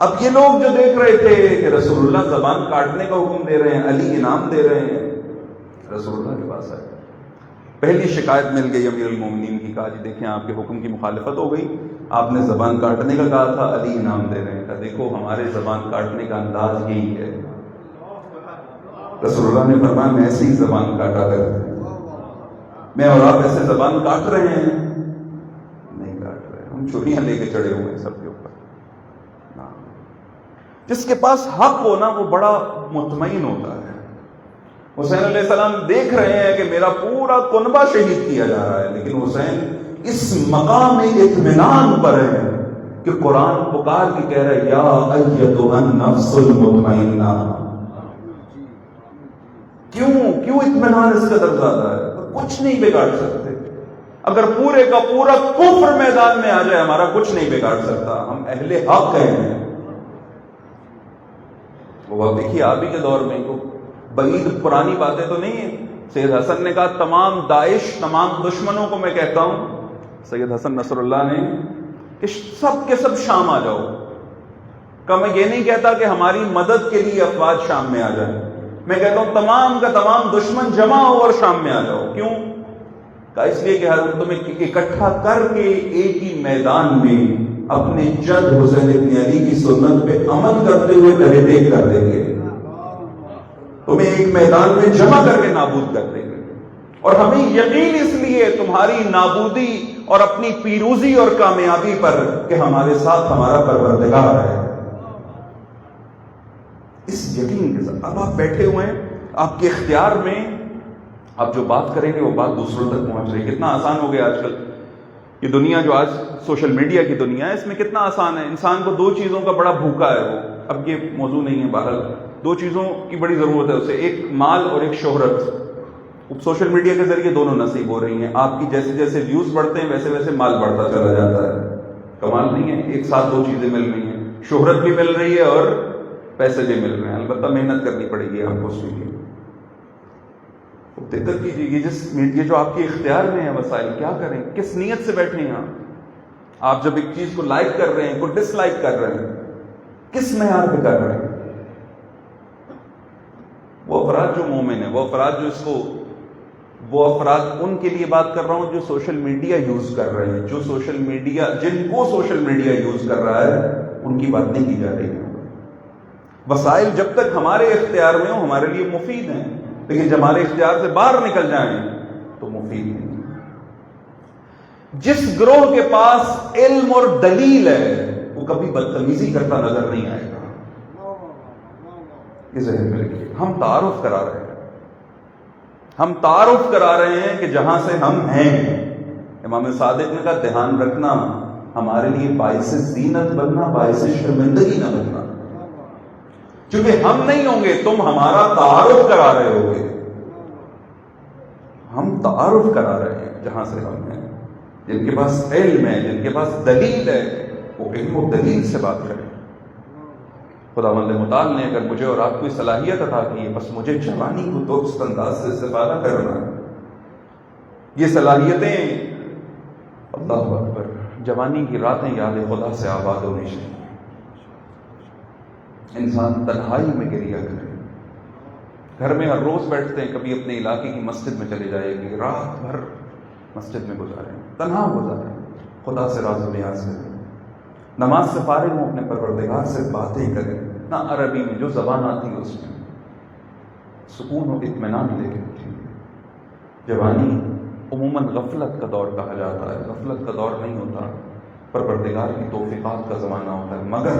اب یہ لوگ جو دیکھ رہے تھے کہ رسول اللہ زبان کاٹنے کا حکم دے رہے ہیں، علی انعام دے رہے ہیں، رسول اللہ کے پاس آئے، پہلی شکایت مل گئی امیر المومنین کی، کہا جی دیکھیں آپ کے حکم کی مخالفت ہو گئی، آپ نے زبان کاٹنے کا کہا تھا، علی انعام دے رہے ہیں۔ کہا دیکھو ہمارے زبان کاٹنے کا انداز یہی ہے۔ رسول اللہ نے فرمایا میں ایسی ہی زبان کاٹا کرتے ہیں، میں اور آپ ایسے زبان کاٹ رہے ہیں؟ نہیں کاٹ رہے، ہم چوریاں لے کے چڑھے ہوئے ہیں سب کے اوپر۔ جس کے پاس حق ہو نا وہ بڑا مطمئن ہوتا ہے۔ حسین علیہ السلام دیکھ رہے ہیں کہ میرا پورا کنبہ شہید کیا جا رہا ہے، لیکن حسین اس مقام اطمینان پر ہے کہ قرآن پکار کے کہہ رہا ہے یا ایتھا النفس المطمئنہ۔ کیوں اطمینان اس قدر زیادہ ہے؟ کچھ نہیں بگاڑ سکتے، اگر پورے کا پورا کفر میدان میں آ جائے ہمارا کچھ نہیں بگاڑ سکتا، ہم اہل حق ہیں۔ وہ دیکھیے آپ ہی کے دور میں بعید پرانی باتیں تو نہیں ہیں۔ سید حسن نے کہا تمام داعش، تمام دشمنوں کو میں کہتا ہوں، سید حسن نصر اللہ نے، کہ سب کے سب شام آ جاؤ۔ کہ میں یہ نہیں کہتا کہ ہماری مدد کے لیے افواج شام میں آ جائیں، میں کہتا ہوں تمام کا تمام دشمن جمع ہو اور شام میں آ جاؤ۔ کیوں؟ کہا اس لیے کہ ہم تمہیں اکٹھا کر کے ایک ہی میدان میں اپنے جد حسین ابن علی کی سنت پہ عمل کرتے ہوئے تحریک کر دیں گے، تمہیں ایک میدان میں جمع کر کے نابود کر دیں گے۔ اور ہمیں یقین اس لیے تمہاری نابودی اور اپنی پیروزی اور کامیابی پر کہ ہمارے ساتھ ہمارا پروردگار ہے، اس یقین کے ساتھ اب آپ بیٹھے ہوئے ہیں، آپ کے اختیار میں، آپ جو بات کریں گے وہ بات دوسروں تک پہنچ رہی ہے۔ کتنا آسان ہو گیا آج کل یہ دنیا، جو آج سوشل میڈیا کی دنیا ہے، اس میں کتنا آسان ہے۔ انسان کو دو چیزوں کا بڑا بھوکا ہے، وہ اب یہ موضوع نہیں ہے، بہرحال دو چیزوں کی بڑی ضرورت ہے اسے، ایک مال اور ایک شہرت۔ سوشل میڈیا کے ذریعے دونوں نصیب ہو رہی ہیں، آپ کی جیسے جیسے ویوز بڑھتے ہیں ویسے ویسے مال بڑھتا چلا جاتا ہے۔ کمال نہیں ہے؟ ایک ساتھ دو چیزیں مل رہی ہیں، شہرت بھی مل رہی ہے اور پیسے بھی مل رہے ہیں، البتہ محنت کرنی پڑے گی آپ کو اس کے لیے۔ دقت کیجیے، یہ جو آپ کے اختیار میں ہے وسائل، کیا کریں، کس نیت سے بیٹھے ہیں آپ جب ایک چیز کو لائک کر رہے ہیں، کو ڈس لائک کر رہے ہیں، کس معیار پہ کر رہے ہیں؟ وہ افراد جو مومن ہیں، وہ افراد جو اس کو، وہ افراد ان کے لیے بات کر رہا ہوں جو سوشل میڈیا یوز کر رہے ہیں، جو سوشل میڈیا، جن کو سوشل میڈیا یوز کر رہا ہے ان کی بات نہیں کی جا رہی ہے۔ وسائل جب تک ہمارے اختیار میں ہوں ہمارے لیے مفید ہیں، لیکن جب ہمارے اختیار سے باہر نکل جائیں تو مفید نہیں۔ جس گروہ کے پاس علم اور دلیل ہے وہ کبھی بدتمیزی کرتا نظر نہیں آئے گا۔ یہ ذہن میں رکھیے، ہم تعارف کرا رہے ہیں، ہم تعارف کرا رہے ہیں کہ جہاں سے ہم ہیں۔ امام صادق نے کہا دھیان رکھنا، ہمارے لیے باعث زینت بننا، باعث شرمندگی نہ بننا، کیونکہ ہم نہیں ہوں گے، تم ہمارا تعارف کرا رہے ہوگے۔ ہم تعارف کرا رہے ہیں جہاں سے ہم ہیں، جن کے پاس علم ہے، جن کے پاس دلیل ہے، وہ علم و دلیل سے بات کریں۔ خداوند متعال نے اگر مجھے اور آپ کو صلاحیت عطا کی ہے، بس مجھے جوانی کو درست انداز سے استفادہ کرنا ہے، یہ صلاحیتیں، اللہ اکبر، جوانی کی راتیں یاد خدا سے آباد ہونی چاہیے. انسان تنہائی میں گریا کرے. گھر میں ہر روز بیٹھتے ہیں، کبھی اپنے علاقے کی مسجد میں چلے جائے گی، رات بھر مسجد میں گزاریں، تنہا گزاریں، خدا سے راز و نیاز کریں، نماز سے فارغ ہوں، اپنے پروردگار سے باتیں کریں، نہ عربی میں جو زبان آتی ہے اس میں سکون و اطمینان لے کے رکھیں. جوانی عموماً غفلت کا دور کہا جاتا ہے. غفلت کا دور نہیں ہوتا، پروردگار کی توفیقات کا زمانہ ہوتا ہے، مگر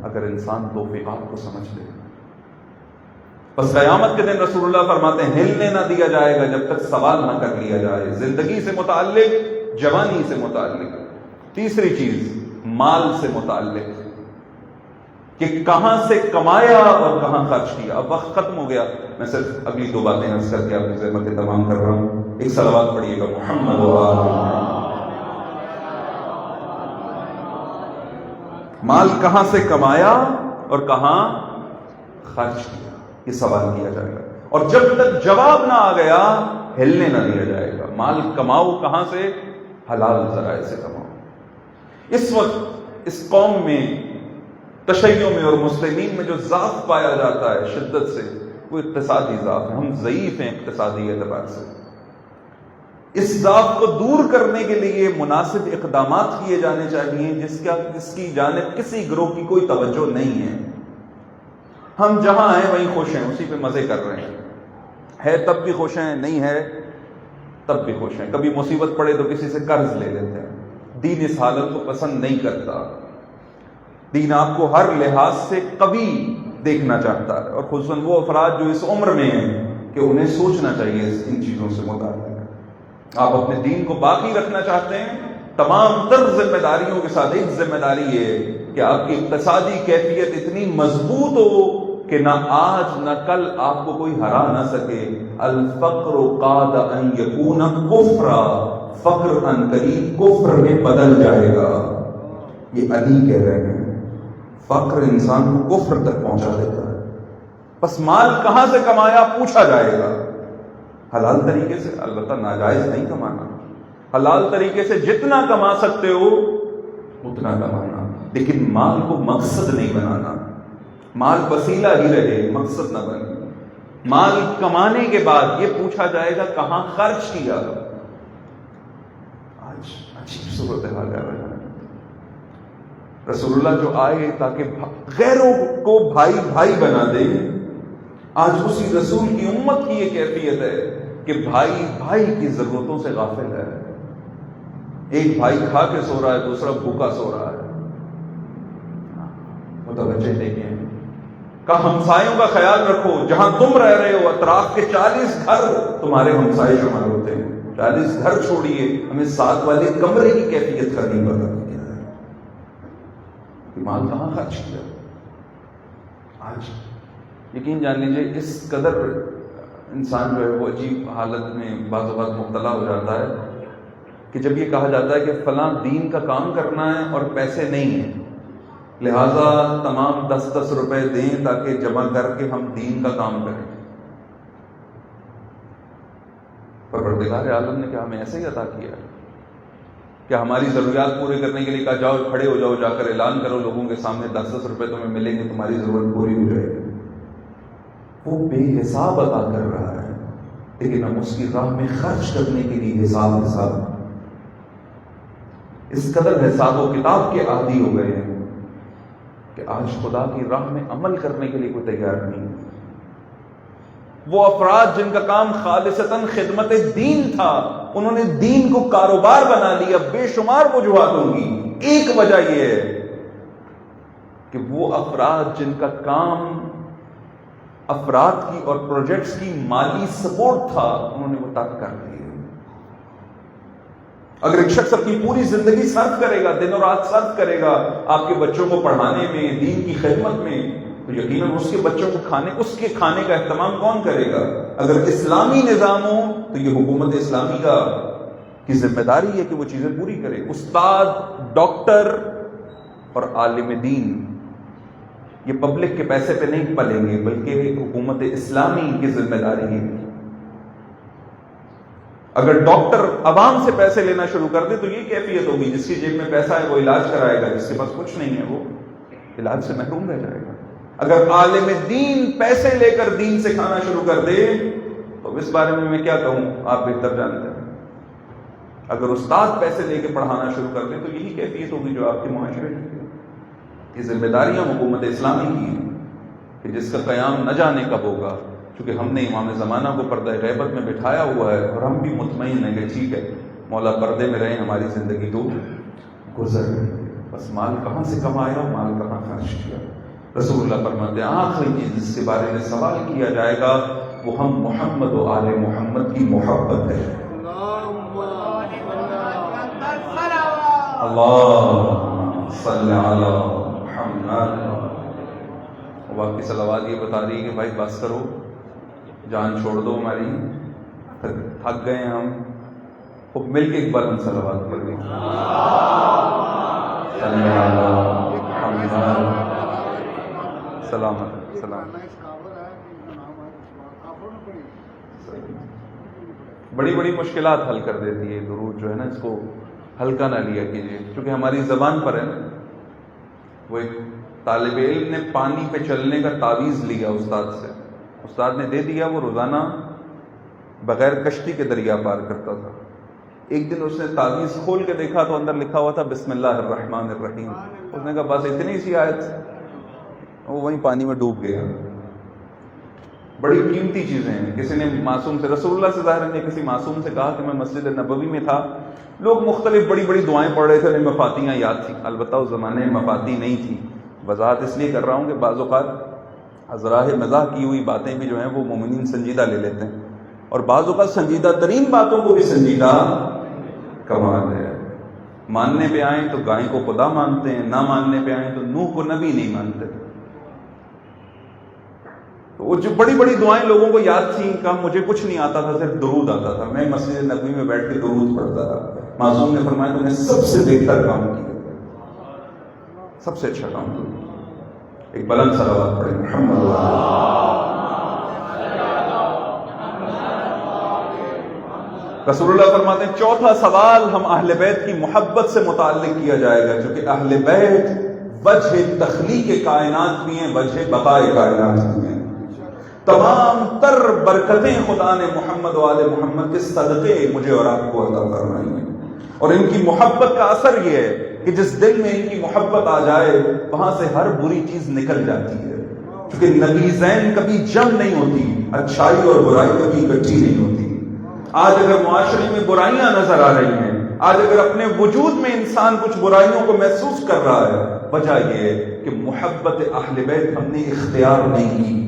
اگر انسان توفیقات کو سمجھ لے. بس قیامت کے دن رسول اللہ فرماتے ہیں ہلنے نہ دیا جائے گا جب تک سوال نہ کر لیا جائے، زندگی سے متعلق، جوانی سے متعلق. تیسری چیز مال سے متعلق، کہ کہاں سے کمایا اور کہاں خرچ کیا. اب وقت ختم ہو گیا، میں صرف اگلی 2 باتیں عرض کر کے آپ کی خدمت تمام کر رہا ہوں. ایک صلوات پڑھیے گا محمد و آل محمد. مال کہاں سے کمایا اور کہاں خرچ کیا، یہ سوال کیا جائے گا، اور جب تک جواب نہ آ گیا ہلنے نہ دیا جائے گا. مال کماؤ کہاں سے؟ حلال ذرائع سے کماؤ. اس وقت اس قوم میں، تشیع میں اور مسلمین میں جو ضعف پایا جاتا ہے شدت سے، وہ اقتصادی ضعف ہے. ہم ضعیف ہیں اقتصادی اعتبار سے. اس ضعف کو دور کرنے کے لیے مناسب اقدامات کیے جانے چاہیے، جس کی جانب کسی گروہ کی کوئی توجہ نہیں ہے. ہم جہاں ہیں وہیں خوش ہیں، اسی پہ مزے کر رہے ہیں. ہے تب بھی خوش ہیں، نہیں ہے تب بھی خوش ہیں. کبھی مصیبت پڑے تو کسی سے قرض لے لیتے ہیں. دین اس حالت کو پسند نہیں کرتا. دین آپ کو ہر لحاظ سے قوی دیکھنا چاہتا ہے، اور خصوصاً وہ افراد جو اس عمر میں ہیں کہ انہیں سوچنا چاہیے ان چیزوں سے متعلق. آپ اپنے دین کو باقی رکھنا چاہتے ہیں، تمام تر ذمہ داریوں کے ساتھ ایک ذمہ داری یہ کہ آپ کی اقتصادی کیفیت اتنی مضبوط ہو کہ نہ آج نہ کل آپ کو کوئی ہرا نہ سکے. الفقر قاد ان یکون کفرا، فقر ان قریب کفر میں بدل جائے گا. یہ علی کہہ رہے ہیں. فقر انسان کو کفر تک پہنچا دیتا ہے. بس مال کہاں سے کمایا پوچھا جائے گا. حلال طریقے سے، البتہ ناجائز نہیں کمانا. حلال طریقے سے جتنا کما سکتے ہو اتنا کمانا، لیکن مال کو مقصد نہیں بنانا. مال وسیلہ ہی رہے، مقصد نہ بنے. مال کمانے کے بعد یہ پوچھا جائے گا کہاں خرچ کیا. آج عجیب صورتحال ہے. رسول اللہ جو آئے تاکہ غیروں کو بھائی بھائی بنا دے، آج اسی رسول کی امت کی یہ کیفیت ہے کہ بھائی بھائی کی ضرورتوں سے غافل ہے. ایک بھائی کھا کے سو رہا ہے، دوسرا بھوکا سو رہا ہے. متوجہ دیکھیں کہ ہمسایوں کا خیال رکھو. جہاں تم رہ رہے ہو اطراف کے 40 گھر تمہارے ہمسائے شمار ہوتے ہیں. 40 گھر چھوڑیے، ہمیں ساتھ والے کمرے کی کیفیت کا نہیں پتا کیا ہے. مال کہاں خرچ کیا. آج یقین جان لیجیے اس قدر انسان جو ہے وہ عجیب حالت میں بعض اوقات مبتلا ہو جاتا ہے کہ جب یہ کہا جاتا ہے کہ فلاں دین کا کام کرنا ہے اور پیسے نہیں ہیں، لہذا تمام 10-10 روپے دیں تاکہ جمع کر کے ہم دین کا کام کریں. پروردگار عالم نے کیا ہمیں ایسے ہی عطا کیا ہے کہ ہماری ضروریات پورے کرنے کے لیے کہا جاؤ کھڑے ہو جاؤ، جا کر اعلان کرو لوگوں کے سامنے 10-10 روپے تمہیں ملیں گے، تمہاری ضرورت پوری ہو جائے گی. وہ بے حساب عطا کر رہا ہے، لیکن ہم اس کی راہ میں خرچ کرنے کے لیے حساب اس قدر حساب و کتاب کے عادی ہو گئے ہیں کہ آج خدا کی راہ میں عمل کرنے کے لیے کوئی تیار نہیں. وہ افراد جن کا کام خالصتاً خدمت دین تھا، انہوں نے دین کو کاروبار بنا لیا. بے شمار وجوہات ہوں گی. ایک وجہ یہ ہے کہ وہ افراد جن کا کام افراد کی اور پروجیکٹس کی مالی سپورٹ تھا، انہوں نے وہ ترک کر دیا. اگر ایک شخص اپنی پوری زندگی صرف کرے گا، دن اور رات صرف کرے گا آپ کے بچوں کو پڑھانے میں، دین کی خدمت میں، تو یقیناً اس کے بچوں کو اس کے کھانے کا اہتمام کون کرے گا؟ اگر اسلامی نظام ہو تو یہ حکومت اسلامی کی ذمہ داری ہے کہ وہ چیزیں پوری کرے. استاد، ڈاکٹر اور عالم دین یہ پبلک کے پیسے پہ نہیں پلیں گے، بلکہ حکومت اسلامی کی ذمہ داری ہے. اگر ڈاکٹر عوام سے پیسے لینا شروع کر دے تو یہ کیفیت ہوگی، جس کی جیب میں پیسہ ہے وہ علاج کرائے گا، جس کے پاس کچھ نہیں ہے وہ علاج سے محروم رہ جائے گا۔ اگر عالم دین پیسے لے کر دین سے کھانا شروع کر دے تو اس بارے میں کیا کہوں، آپ بہتر جانتے ہیں۔ اگر استاد پیسے لے کے پڑھانا شروع کر دے تو یہی کیفیت ہوگی جو آپ کے معاشرے میں ہے۔ یہ ذمہ داریاں حکومت اسلامی کی ہیں کہ جس کا قیام نہ جانے کب ہوگا، کیونکہ ہم نے امام زمانہ کو پردہ غیبت میں بٹھایا ہوا ہے اور ہم بھی مطمئن ہیں کہ ٹھیک ہے مولا پردے میں رہیں، ہماری زندگی تو گزر گئی، بس مال کہاں سے کمایا، مال کہاں خرچ کیا۔ رسول اللہ فرماتے ہیں آخری چیز جس کے بارے میں سوال کیا جائے گا وہ ہم محمد و آل محمد کی محبت ہے۔ اللہم صلی علی محمد۔ باقی صلوات یہ بتا رہی ہے کہ بھائی بس کرو، جان چھوڑ دو ہماری، تھک گئے ہیں ہم، خوب مل کے ایک بار ہم صلوات کر لیں۔ صلی علی محمد۔ سلامت سلام۔ بڑی بڑی مشکلات حل کر دیتی ہے درود جو ہے نا، اس کو ہلکا نہ لیا کیجیے، کیونکہ ہماری زبان پر ہے نا۔ وہ ایک طالب علم نے پانی پہ چلنے کا تعویذ لیا استاد سے، استاد نے دے دیا، وہ روزانہ بغیر کشتی کے دریا پار کرتا تھا۔ ایک دن اس نے تعویذ کھول کے دیکھا تو اندر لکھا ہوا تھا بسم اللہ الرحمن الرحیم۔ اس نے کہا بس اتنی سی آیت، وہ وہیں پانی میں ڈوب گیا۔ بڑی قیمتی چیزیں ہیں۔ کسی نے معصوم سے، رسول اللہ سے ظاہر نے کسی معصوم سے کہا کہ میں مسجد نبوی میں تھا، لوگ مختلف بڑی بڑی دعائیں پڑھ رہے تھے، انہیں مفاتیحیں یاد تھیں، البتہ اس زمانے میں مفاتیح نہیں تھی۔ وضاحت اس لیے کر رہا ہوں کہ بعض اوقات ازراہ مزاح کی ہوئی باتیں بھی جو ہیں وہ مومنین سنجیدہ لے لیتے ہیں، اور بعض اوقات سنجیدہ ترین باتوں کو بھی سنجیدہ کمال ہے۔ ماننے پہ آئیں تو گائے کو خدا مانتے ہیں، نہ ماننے پہ آئیں تو نوح کو نبی نہیں مانتے۔ تو وہ جو بڑی بڑی دعائیں لوگوں کو یاد تھیں، کہا مجھے کچھ نہیں آتا تھا، صرف درود آتا تھا، میں مسجد نبوی میں بیٹھ کے درود پڑھتا تھا۔ معصوم نے فرمایا تم نے سب سے بہتر کام کیا، سب سے اچھا کام کیا۔ ایک بلند صلوات پڑھیں محمد۔ رسول اللہ فرماتے ہیں چوتھا سوال ہم اہل بیت کی محبت سے متعلق کیا جائے گا، کیونکہ اہل بیت وجہ تخلیق کائنات بھی ہیں، وجہ بقائے کائنات بھی ہیں۔ تمام تر برکتیں خدا نے محمد و آل محمد کے صدقے مجھے اور آپ کو عطا فرمائی ہیں، اور ان کی محبت کا اثر یہ ہے کہ جس دل میں ان کی محبت آ جائے وہاں سے ہر بری چیز نکل جاتی ہے، کیونکہ نقیضین کبھی جنگ نہیں ہوتی، اچھائی اور برائی کبھی اکٹھی نہیں ہوتی۔ آج اگر معاشرے میں برائیاں نظر آ رہی ہیں، آج اگر اپنے وجود میں انسان کچھ برائیوں کو محسوس کر رہا ہے، وجہ یہ ہے کہ محبت اہل بیت ہم نے اختیار نہیں کی،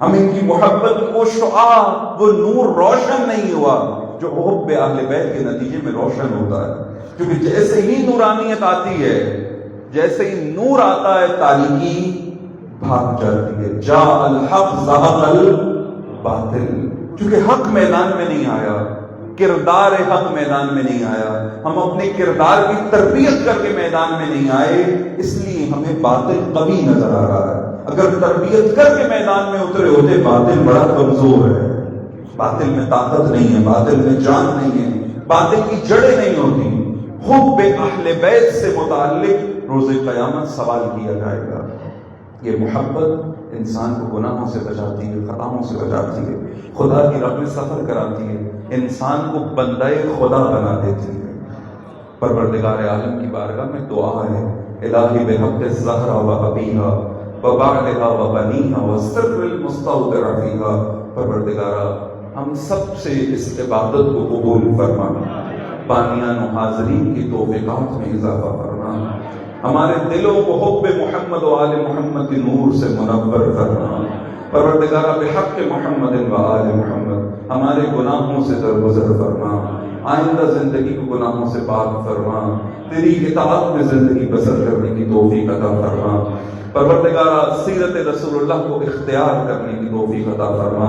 ہم ان کی محبت کو شعاع، وہ نور روشن نہیں ہوا جو حب اہل بیت کے نتیجے میں روشن ہوتا ہے۔ کیونکہ جیسے ہی نورانیت آتی ہے، جیسے ہی نور آتا ہے، تاریکی بھاگ جاتی ہے۔ جاء الحق زہق الباطل، کیونکہ حق میدان میں نہیں آیا، کردار حق میدان میں نہیں آیا، ہم اپنے کردار کی تربیت کر کے میدان میں نہیں آئے، اس لیے ہمیں باطل قوی نظر آ رہا ہے۔ اگر تربیت کر کے میدان میں اترے ہوتے، باطل بڑا کمزور ہے، باطل میں طاقت نہیں ہے، باطل میں جان نہیں ہے، باطل کی جڑیں نہیں ہوتی۔ حب اہل بیت سے متعلق روز قیامت سوال کیا جائے گا۔ یہ محبت انسان کو گناہوں سے بچاتی ہے، خطاؤں سے بچاتی ہے، خدا کی راہ میں سفر کراتی ہے، انسان کو بندہ خدا بنا دیتی ہے۔ پروردگار عالم کی بارگاہ میں دعا ہے، الہی بحق الزہرا و ابیہا و بعدہا و بنیہا و سر المستودع فیہا، پروردگارا ہم سب سے اس عبادت کو قبول فرما، بانیان و حاضرین کی توفیقات میں اضافہ فرما، ہمارے دلوں کو حب محمد و آل محمد کے نور سے منور فرما۔ پروردگارہ بحق محمد و آل محمد ہمارے گناہوں سے درگزر فرما، آئندہ زندگی کو گناہوں سے پاک فرما، تیری اطاعت میں زندگی بسر کرنے کی توفیق عطا فرما۔ پروردگارہ سیرت رسول اللہ کو اختیار کرنے کی توفیق عطا فرما،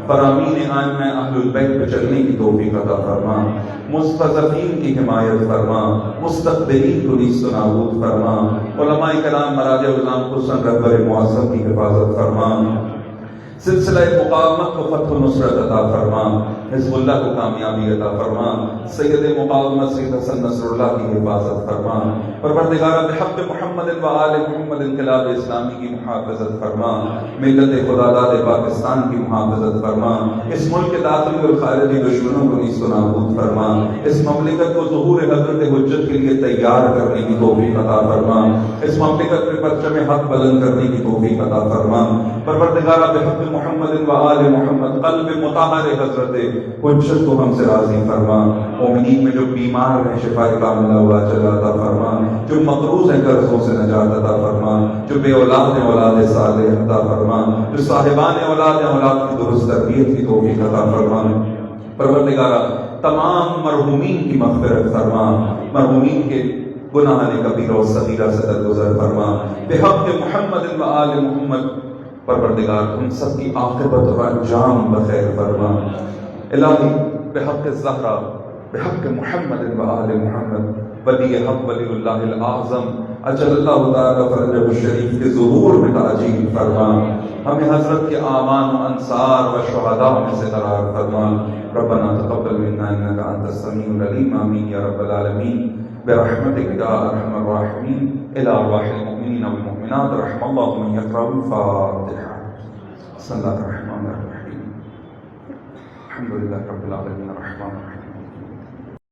فرامین ائمہ اہل البیت پہ چلنے کی توفیق عطا فرما، مستضعفین کی حمایت فرما، مستقبلین کو نیست و نابود فرما، علماء کرام مراجع الزام حسن رہبر معظم کی حفاظت فرما، سلسلہ مقاومت کو فتح و نصرت عطا فرما، حزب اللہ کو کامیابی عطا فرما، سید مقاومت سید حسن نصر اللہ کی حفاظت فرما، پروردگارہ بحق محمد و آل محمد انقلاب اسلامی کی محافظت فرما، ملت خدا داد پاکستان کی محافظت فرما، اس ملک کے داخلی اور خارجی دشمنوں کو نیست و نابود فرما، اس مملکت کو ظہور حضرت حجت کے لیے تیار کرنے کی توفیق عطا فرما، اس مملکت میں پرچم حق بلند کرنے کی توفیق عطا فرما، پروردگارہ بحق محمد و آل محمد قلب مطہر حضرت حجت کو ہم سے راضی فرما، مومنین میں جو بیمار ہیں شفا کاملہ عاجلہ عطا فرما، جو مقروض ہیں قرضوں سے نجات عطا فرما، جو بے اولاد ہیں اولاد صالح عطا فرما، جو صاحبان اولاد ہیں اولاد کی درست تربیت کی توفیق عطا فرما، پروردگارہ تمام مرحومین کی مغفرت فرما، مرحومین کے گناہ کبیرہ و صغیرہ سے درگزر فرما، بحق محمد و آل محمد پروردگار ان سب کی عاقبت اور انجام بخیر فرما، الہی بحق الزہرا بحق محمد و آل محمد ولی حق ولی اللہ الاعظم اجل اللہ تعالی فرجہ الشریف کے ظہور میں تعجیل فرما، ہمیں حضرت کے آمان و انصار و شہداء میں سے قرار فرما، ربنا تقبل منا انک انت السمیع العلیم، آمین یا رب العالمین، برحمتک یا ارحم الراحمین، الی ارواح المؤمنین والمؤمنات، رحم اللہ من یقرأ الفاتحہ۔ بسم اللہ الرحمن الرحیم، الحمد للہ رب العالمین الرحمن الرحیم